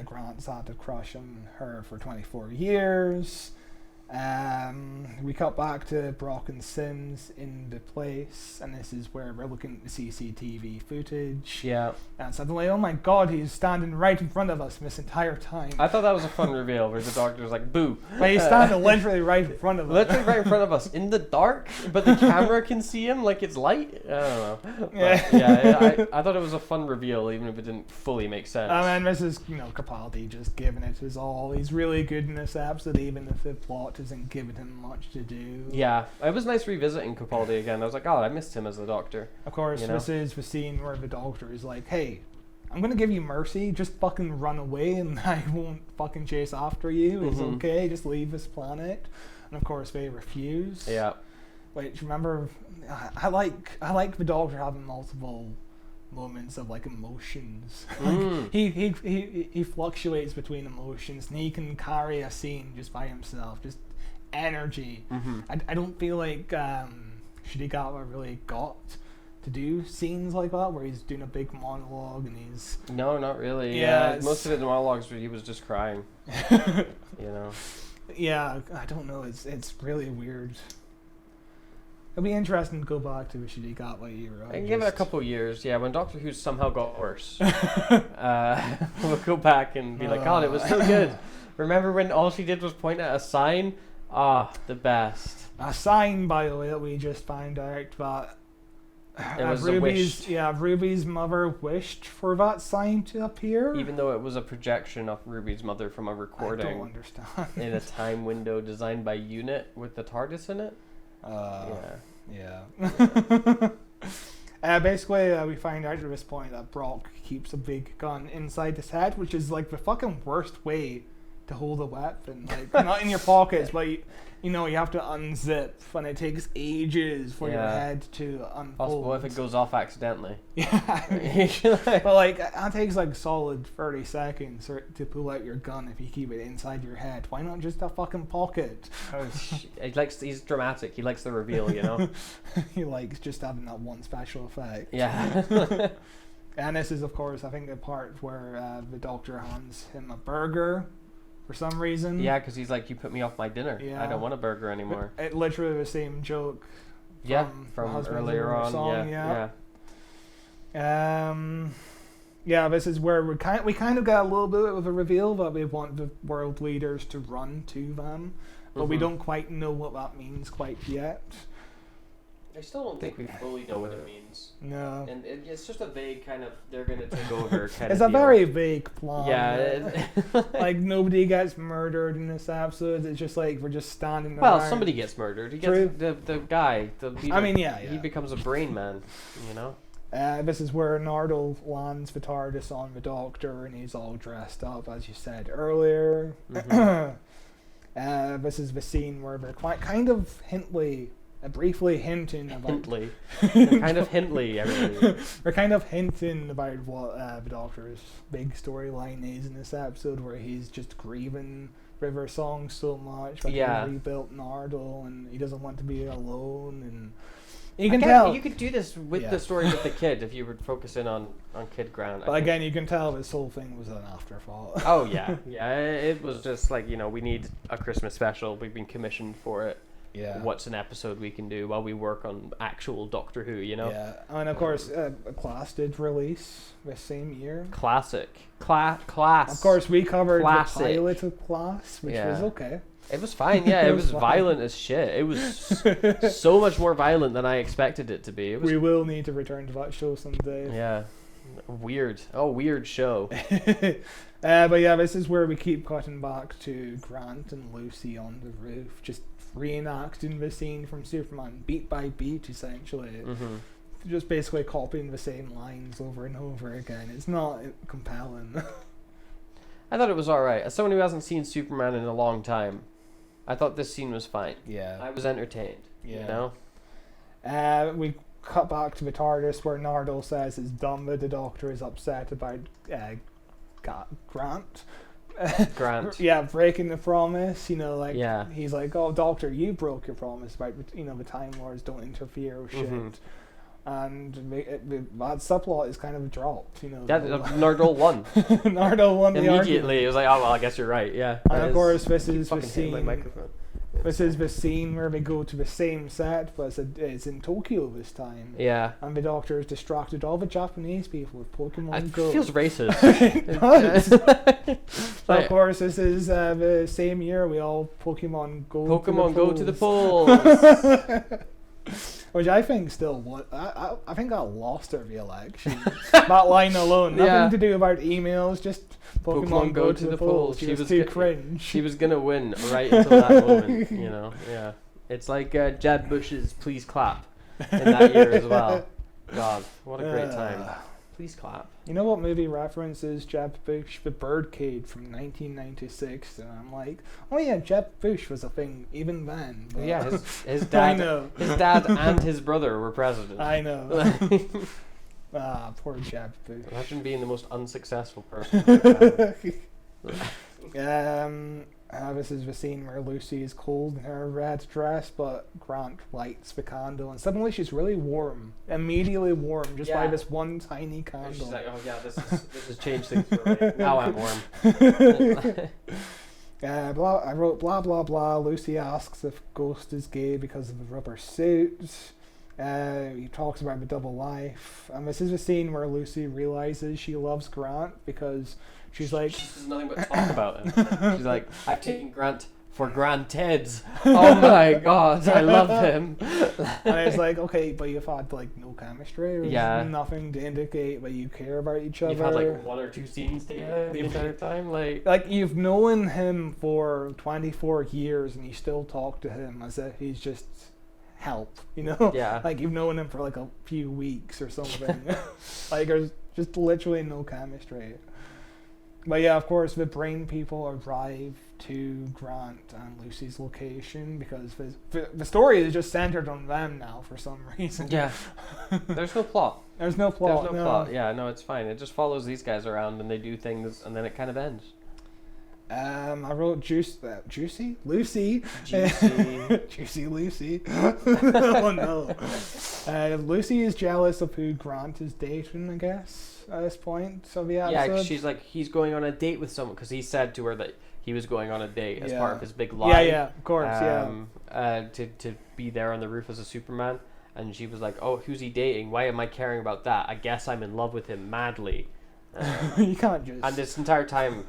Grant's had a crush on her for 24 years. We cut back to Brock and Sims in the place, and this is where we're looking at the CCTV footage. Yeah. And suddenly, oh my god, he's standing right in front of us this entire time. I thought that was a fun reveal where the doctor's like, boo. But he's standing literally right in front of us. Literally right in front of us in the dark, but the camera can see him like it's light. I don't know. But, I thought it was a fun reveal, even if it didn't fully make sense. And this is, Capaldi just giving it his all. He's really good in this episode, even if the plot isn't giving him much to do. Yeah, it was nice revisiting Capaldi again. I was like, oh, I missed him as the Doctor. Of course, this is the scene where the Doctor is like, hey, I'm going to give you mercy. Just fucking run away and I won't fucking chase after you. It's okay. Just leave this planet. And of course, they refuse. Yeah. Which, remember, I like the Doctor having multiple moments of like emotions. He fluctuates between emotions, and he can carry a scene just by himself, just energy. I don't feel like Shidigawa really got to do scenes like that where he's doing a big monologue and he's not really. Yeah, most of his monologues where he was just crying. Yeah, I don't know. It's really weird. It'll be interesting to go back to the Shidigawa era. I can give it a couple years, when Doctor Who somehow got worse. We'll go back and be like, God, it was so good. Remember when all she did was point at a sign? The best. A sign, by the way, that we just found out that it was a wish. Yeah, Ruby's mother wished for that sign to appear. Even though it was a projection of Ruby's mother from a recording. I don't understand. In a time window designed by Unit with the TARDIS in it. Basically, we find out at this point that Brock keeps a big gun inside his head, which is like the fucking worst way to hold a weapon. Like, not in your pockets, but you have to unzip, and it takes ages for your head to unfold. Possible if it goes off accidentally. Yeah, but like it takes like solid 30 seconds to pull out your gun if you keep it inside your head. Why not just a fucking pocket? He's dramatic. He likes the reveal, He likes just having that one special effect. Yeah. And this is, of course, I think the part where the Doctor hands him a burger. For some reason. Yeah, because he's like, you put me off my dinner. Yeah. I don't want a burger anymore. It literally the same joke. From earlier on. Song, this is where we kind of got a little bit of a reveal that we want the world leaders to run to them, but we don't quite know what that means quite yet. I still don't think we fully know what it means. No. And it's just a vague kind of, they're going to take over kind it's of a deal. very vague plot. Yeah. Like, nobody gets murdered in this episode. It's just like, we're just standing Well, around. somebody gets murdered. He gets the guy, the leader. He becomes a brain man, This is where Nardole lands the TARDIS on the Doctor, and he's all dressed up, as you said earlier. this is the scene where they're quite kind of briefly hinting about Hintly. Kind of hintly, everybody. we're kind of hinting about what the Doctor's big storyline is in this episode, where he's just grieving River Song so much, like he rebuilt Nardole, and he doesn't want to be alone, and you can tell. You could do this with the story with the kid if you were focusing on Kid Grant. But again, you can tell this whole thing was an afterthought. Oh yeah, it was just like, we need a Christmas special. We've been commissioned for it. Yeah. What's an episode we can do while we work on actual Doctor Who? Yeah, and of course, Class did release the same year. Classic. Class. Of course, we covered Classic. the pilot of Class, which was okay. It was fine, yeah. It was fine. violent as shit. It was so much more violent than I expected it to be. We will need to return to that show someday. Yeah. Weird. Oh, weird show. But yeah, this is where we keep cutting back to Grant and Lucy on the roof, just reenacting the scene from Superman, beat by beat, essentially. Mm-hmm. Just basically copying the same lines over and over again. It's not compelling. I thought it was alright. As someone who hasn't seen Superman in a long time, I thought this scene was fine. Yeah. I was entertained. Yeah. You know? We cut back to the TARDIS where Nardole says it's dumb that the Doctor is upset about Grant. Grant. Yeah, breaking the promise. Yeah. He's like, "Oh, Doctor, you broke your promise about the Time Lords don't interfere with shit." Mm-hmm. And that subplot is kind of dropped. Yeah, Nardole won. Nardole won the Immediately. argument. It was like, oh, well, I guess you're right, yeah. And of course, this is the fucking hitting my scene. microphone. This is the scene where they go to the same set, but it's in Tokyo this time. Yeah. And the Doctor is distracted all the Japanese people with Pokemon It Go. feels racist. It does. Like, of course, this is the same year we all Pokemon Go to the polls. Which I think still, I think I lost her the election. That line alone, nothing to do about emails, just Pokemon Go to the polls. She was too cringe. She was gonna win right until that moment, Yeah. It's like Jeb Bush's "Please Clap" in that year as well. God, what a great time! Please clap. You know what movie references Jeb Bush? The Birdcage from 1996, and I'm like, oh yeah, Jeb Bush was a thing even then. But Yeah, his dad, his dad and his brother were president. I know. Poor Jeb Bush. Imagine being the most unsuccessful person. This is the scene where Lucy is cold in her red dress, but Grant lights the candle, and suddenly she's really warm, immediately warm, just by this one tiny candle. She's like, oh yeah, this has changed things for me. Now I'm warm. I wrote blah blah blah. Lucy asks if Ghost is gay because of the rubber suit. He talks about the double life, and this is a scene where Lucy realizes she loves Grant because she's like, there's nothing but talk about him. She's like, I've taken Grant for granted. Oh my god, I love him. And it's like, okay, but you've had like no chemistry. There's nothing to indicate that you care about each other. You've had like one or two scenes together the entire time, like you've known him for 24 years and you still talk to him as if he's just help, Yeah. Like you've known him for like a few weeks or something. Like there's just literally no chemistry. But yeah, of course, the brain people arrive to Grant and Lucy's location because the story is just centered on them now for some reason. Yeah. There's no plot. There's no plot. There's no plot. Yeah, no, it's fine. It just follows these guys around and they do things and then it kind of ends. I wrote Juicy Lucy. Juicy Lucy. Oh no. Lucy is jealous of who Grant is dating, I guess, at this point of the episode. Yeah, she's like, he's going on a date with someone because he said to her that he was going on a date as part of his big lie. Yeah, of course, to be there on the roof as a Superman. And she was like, oh, who's he dating? Why am I caring about that? I guess I'm in love with him madly. You can't just... And this entire time,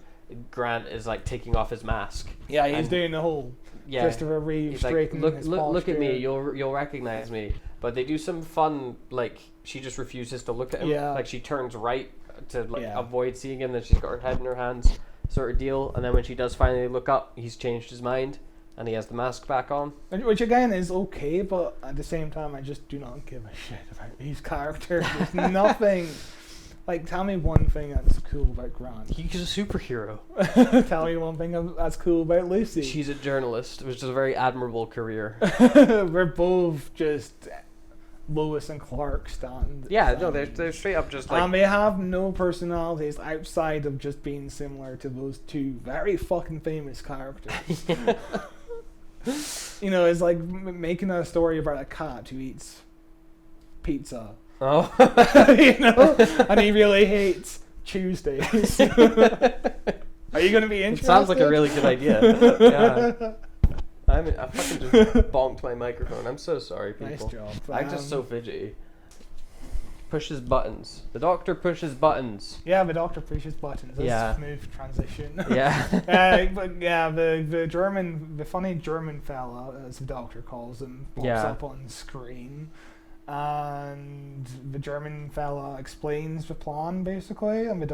Grant is like taking off his mask. Yeah, he's doing the whole Christopher Reeve straightening his posture. Look at me, you'll recognize me. But they do some fun, like, she just refuses to look at him. Yeah. Like, she turns right to avoid seeing him, then she's got her head in her hands, sort of deal. And then when she does finally look up, he's changed his mind, and he has the mask back on. Which again is okay, but at the same time, I just do not give a shit about these characters. There's nothing Like, tell me one thing that's cool about Grant. He's a superhero. Tell me one thing that's cool about Lucy. She's a journalist, which is a very admirable career. We're both just Lois and Clark stand. Yeah, no, they're straight up just like... And they have no personalities outside of just being similar to those two very fucking famous characters. You know, it's like making a story about a cat who eats pizza. Oh. You know? And he really hates Tuesdays. Are you going to be interested? It sounds like a really good idea. Yeah. I fucking just bonked my microphone. I'm so sorry, people. Nice job. I'm just so fidgety. Pushes buttons. The Doctor pushes buttons. Yeah, the Doctor pushes buttons. That's Yeah. a smooth transition. Yeah. But yeah, the funny German fella, as the Doctor calls him, pops up on screen. And the German fella explains the plan basically, and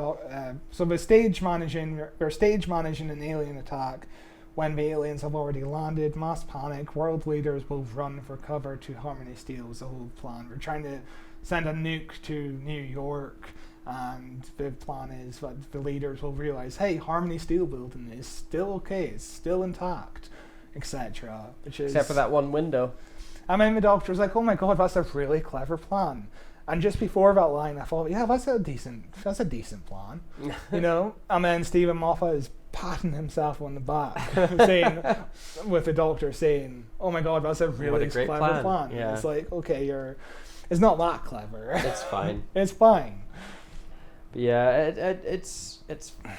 so they're stage managing an alien attack. When the aliens have already landed, mass panic, world leaders will run for cover to Harmony Steel is the whole plan. We're trying to send a nuke to New York, and the plan is that the leaders will realize, hey, Harmony Steel building is still okay, it's still intact, etc. Except for that one window. And then the Doctor's like, oh my god, that's a really clever plan. And just before that line, I thought, yeah, that's a decent plan, you know. And then Stephen Moffat is patting himself on the back, saying, with the Doctor saying, "Oh my God, that's a really clever plan." Yeah. It's like, okay, it's not that clever. It's fine. It's fine. Yeah, it's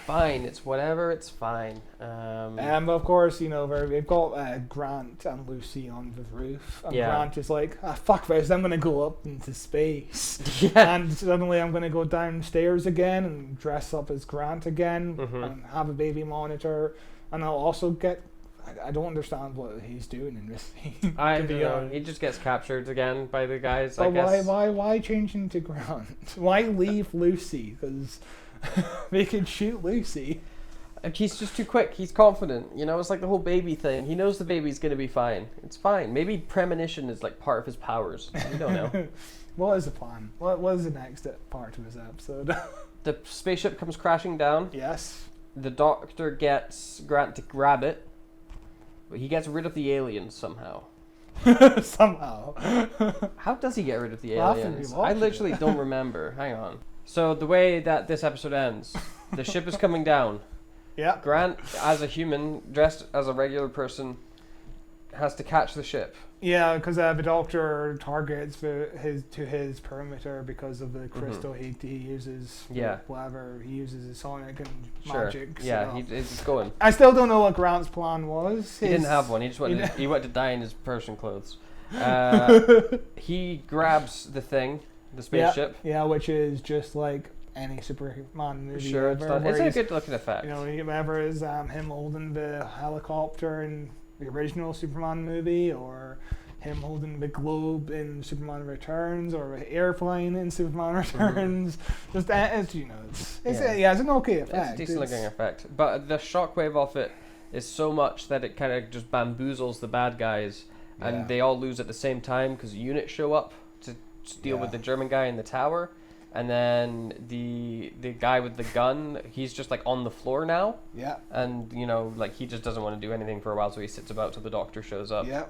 fine. It's whatever. It's fine. But of course, you know, they've got Grant and Lucy on the roof, and Grant is like, fuck this, I'm gonna go up into space, and suddenly I'm gonna go downstairs again and dress up as Grant again, and have a baby monitor, and I'll also get. I don't understand what he's doing in this scene. I don't know. He just gets captured again by the guys. But I guess. Why change into Grant? Why leave Lucy? Because they could shoot Lucy. He's just too quick. He's confident. You know, it's like the whole baby thing. He knows the baby's gonna be fine. It's fine. Maybe premonition is like part of his powers. We don't know. What is the plan? What is the next part of his episode? The spaceship comes crashing down. Yes. The Doctor gets Grant to grab it. But he gets rid of the aliens somehow. Somehow. How does he get rid of the Well, aliens? I literally don't remember. Hang on. So the way that this episode ends, the ship is coming down. Yeah. Grant, as a human, dressed as a regular person, has to catch the ship. Yeah, because the Doctor targets his perimeter because of the crystal he uses. Yeah. Whatever he uses, his sonic and Sure. magic. Yeah, he's going. I still don't know what Grant's plan was. He didn't have one. He just wanted. He wanted to die in his Persian clothes. He grabs the thing, the spaceship. Yeah, which is just like any Superman movie. Sure, ever, it's a good looking effect. You know, whether it's him holding the helicopter in the original Superman movie, or him holding the globe in Superman Returns, or the airplane in Superman Returns. Just it's it's an okay effect. It's a decent looking effect, but the shockwave of it is so much that it kind of just bamboozles the bad guys, and they all lose at the same time because units show up to deal with the German guy in the tower. And then the guy with the gun, he's just like on the floor now. Yeah. And you know, like he just doesn't want to do anything for a while, so he sits about till the Doctor shows up. Yeah.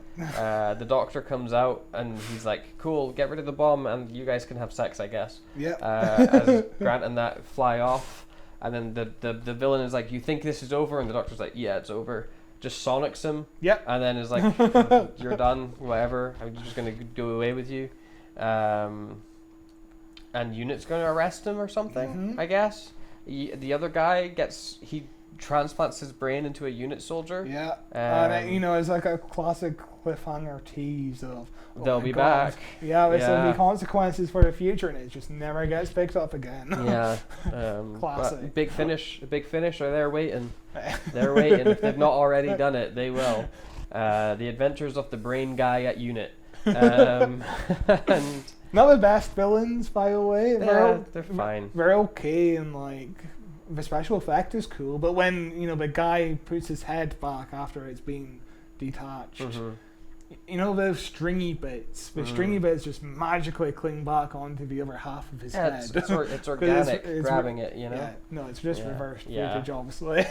The Doctor comes out and he's like, "Cool, get rid of the bomb, and you guys can have sex, I guess." Yeah. As Grant and that fly off, and then the villain is like, "You think this is over?" And the Doctor's like, "Yeah, it's over." Just sonics him. Yep. And then is like, "You're done. Whatever. I'm just gonna do away with you." And Unit's going to arrest him or something, I guess. The other guy he transplants his brain into a Unit soldier. Yeah. You know, it's like a classic cliffhanger tease of they'll be back. Yeah, there'll be consequences for the future, and it just never gets picked up again. Yeah. Classic. Big Finish are there waiting. They're waiting. If they've not already done it, they will. The Adventures of the Brain Guy at Unit. And not the best villains, by the way. They're fine. They're okay, and like the special effect is cool. But when the guy puts his head back after it's been detached, you know those stringy bits. The stringy bits just magically cling back onto the other half of his head. It's organic, it's grabbing it, you know. Yeah, no, it's just Yeah. reversed Yeah. footage, obviously.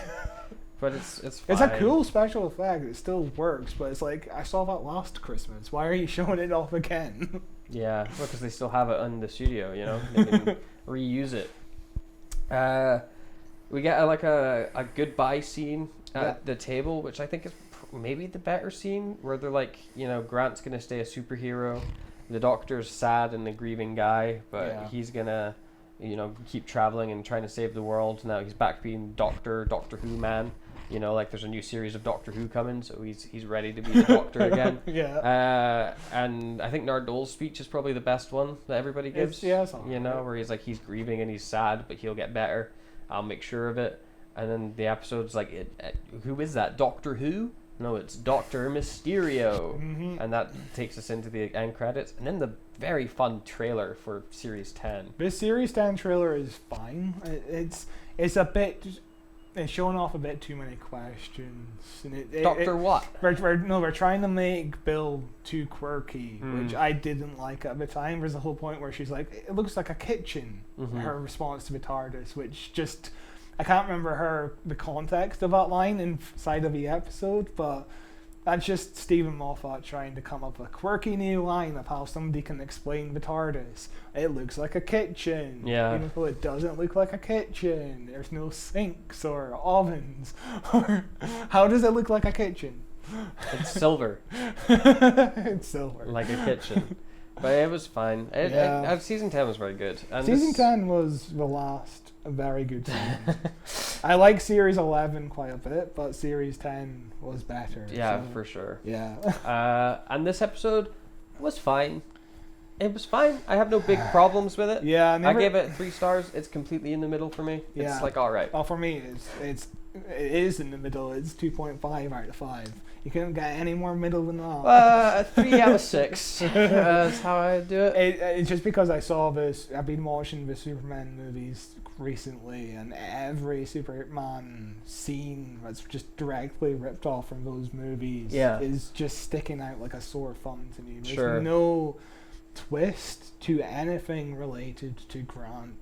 But it's fine. It's a cool special effect. It still works, but it's like, I saw that last Christmas. Why are you showing it off again? Yeah, because they still have it in the studio, you know. They can reuse it. We get a goodbye scene at the table, which I think is maybe the better scene, where they're like, you know, Grant's gonna stay a superhero, the Doctor's sad and a grieving guy, but he's gonna, you know, keep traveling and trying to save the world. Now he's back being Doctor Who man. You know, like there's a new series of Doctor Who coming, so he's ready to be the Doctor again. And I think Nardol's speech is probably the best one that everybody gives. You know, where he's like, he's grieving and he's sad, but he'll get better. I'll make sure of it. And then the episode's like, who is that? Doctor Who? No, it's Dr. Mysterio. And that takes us into the end credits. And then the very fun trailer for Series 10. This Series 10 trailer is fine. It's a bit... It's showing off a bit too many questions. And Doctor what? We're trying to make Bill too quirky, which I didn't like at the time. There's a whole point where she's like, it looks like a kitchen. Her response to the TARDIS, which just... I can't remember the context of that line inside of the episode, but that's just Stephen Moffat trying to come up with a quirky new line of how somebody can explain the TARDIS. It looks like a kitchen. Yeah. Even though it doesn't look like a kitchen. There's no sinks or ovens. Or how does it look like a kitchen? It's silver. It's silver. Like a kitchen. But it was fine. Season 10 was very good. And Season 10 was the last very good season. I like Series 11 quite a bit, but Series 10 was better. Yeah, so. for sure. Yeah. And this episode was fine. It was fine. I have no big problems with it. Yeah, I gave it 3 stars. It's completely in the middle for me. Yeah. It's like alright. Well, for me, it is in the middle. It's 2.5 out of 5. You couldn't get any more middle than that. 3 out of 6. That's how I do it. It's just because I saw this. I've been watching the Superman movies recently, and every Superman scene that's just directly ripped off from those movies is just sticking out like a sore thumb to me. There's no twist to anything related to Grant.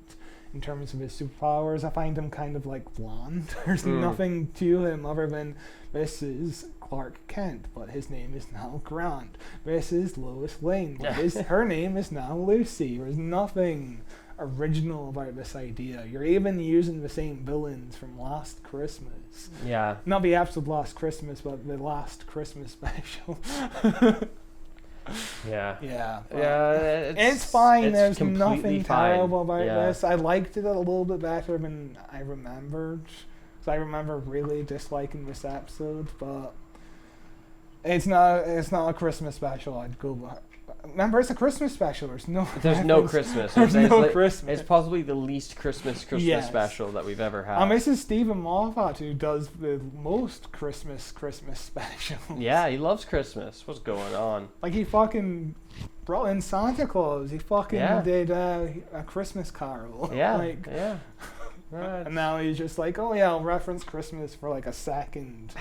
In terms of his superpowers, I find him kind of like bland. There's nothing to him other than, this is Clark Kent, but his name is now Grant. This is Lois Lane, but her name is now Lucy. There's nothing original about this idea. You're even using the same villains from Last Christmas. Yeah. Not the episode Last Christmas, but the Last Christmas special. Yeah. It's fine. There's nothing fine. terrible about this. I liked it a little bit better than I remembered. So I remember really disliking this episode, but it's not a Christmas special. I'd go. Remember, it's a Christmas special. There's no Christmas. There's no Christmas. It's possibly the least Christmas special that we've ever had. This is Stephen Moffat, who does the most Christmas specials. Yeah, he loves Christmas. What's going on? Like, he fucking brought in Santa Claus. He fucking did a Christmas Carol. Yeah, Right. And now he's just like, oh yeah, I'll reference Christmas for like a second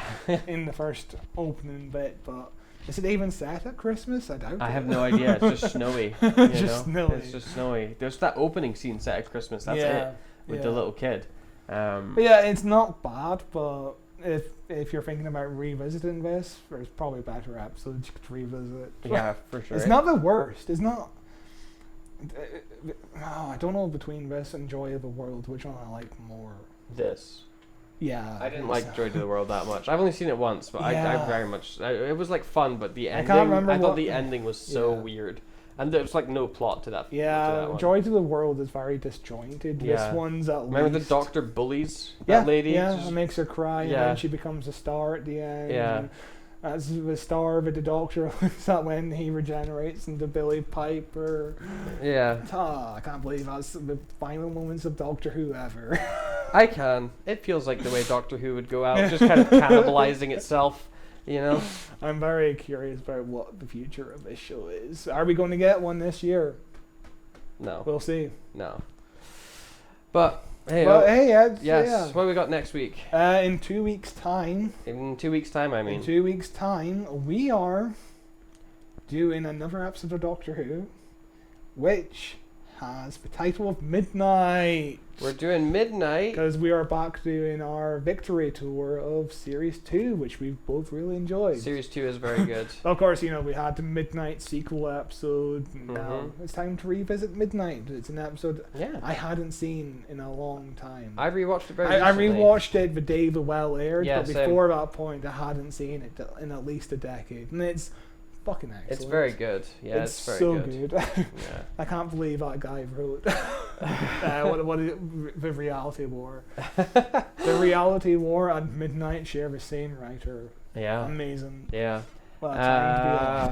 in the first opening bit, but is it even set at Christmas? I doubt it. I have no idea. It's just snowy. It's just snowy. There's that opening scene set at Christmas. That's it. With the little kid. But yeah, it's not bad, but if you're thinking about revisiting this, there's probably better episodes you could revisit. Yeah, for sure. It's not the worst. It's not... I don't know between this and Joy of the World, which one I like more. This. Yeah. I didn't like Joy to the World that much. I've only seen it once, but I very much... it was like fun, but the ending... I thought the ending was so weird. And there's like no plot to that. Yeah, Joy to the World is very disjointed. Yeah. This one's at Remember least... the doctor bullies that lady? Yeah, it makes her cry, and then she becomes a star at the end. Yeah. And as the star of the Doctor looks at when he regenerates into Billy Piper. Yeah. I can't believe that's the final moments of Doctor Who ever. I can. It feels like the way Doctor Who would go out, just kind of cannibalizing itself, you know? I'm very curious about what the future of this show is. Are we going to get one this year? No. We'll see. No. But... Hey, yes. What do we got next week? In 2 weeks' time. In 2 weeks' time, I mean. In 2 weeks' time, we are doing another episode of Doctor Who, which has the title of Midnight. We're doing Midnight. Because we are back doing our victory tour of Series 2, which we've both really enjoyed. Series 2 is very good. Of course, you know, we had the Midnight sequel episode. Now it's time to revisit Midnight. It's an episode I hadn't seen in a long time. I rewatched it very I recently. rewatched it the day the well aired, Yeah, but before that point, I hadn't seen it in at least a decade. And it's fucking excellent. It's very good. Yeah, it's very so good. Yeah. I can't believe that guy wrote the Reality War. The Reality War and Midnight share the same writer. Yeah. Amazing. Yeah. What a time to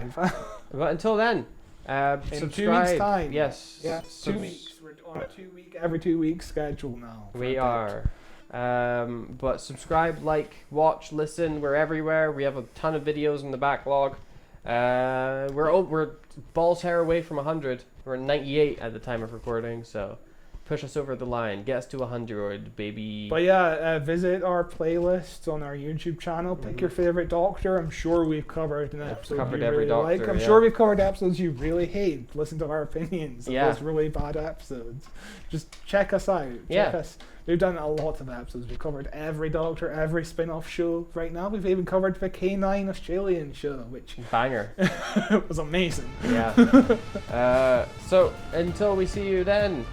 be alive. But until then, in subscribe. 2 weeks' time. Yes. Yeah. 2 weeks. We're on a every 2 week schedule now. We are. But subscribe, like, watch, listen. We're everywhere. We have a ton of videos in the backlog. We're balls hair away from 100. We're 98 at the time of recording, so push us over the line. Get us to 100, baby. But yeah, visit our playlists on our YouTube channel. Pick your favorite Doctor. I'm sure we've covered an episode covered you every really Doctor, like. I'm yeah. sure we've covered episodes you really hate. Listen to our opinions of those really bad episodes. Just check us out. Check us. We've done a lot of episodes. We've covered every Doctor, every spin-off show. Right now, we've even covered the K9 Australian show, which banger. was amazing. Yeah. So until we see you then,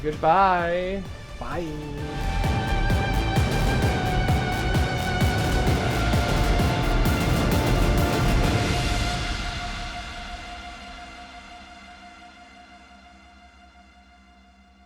goodbye. Bye.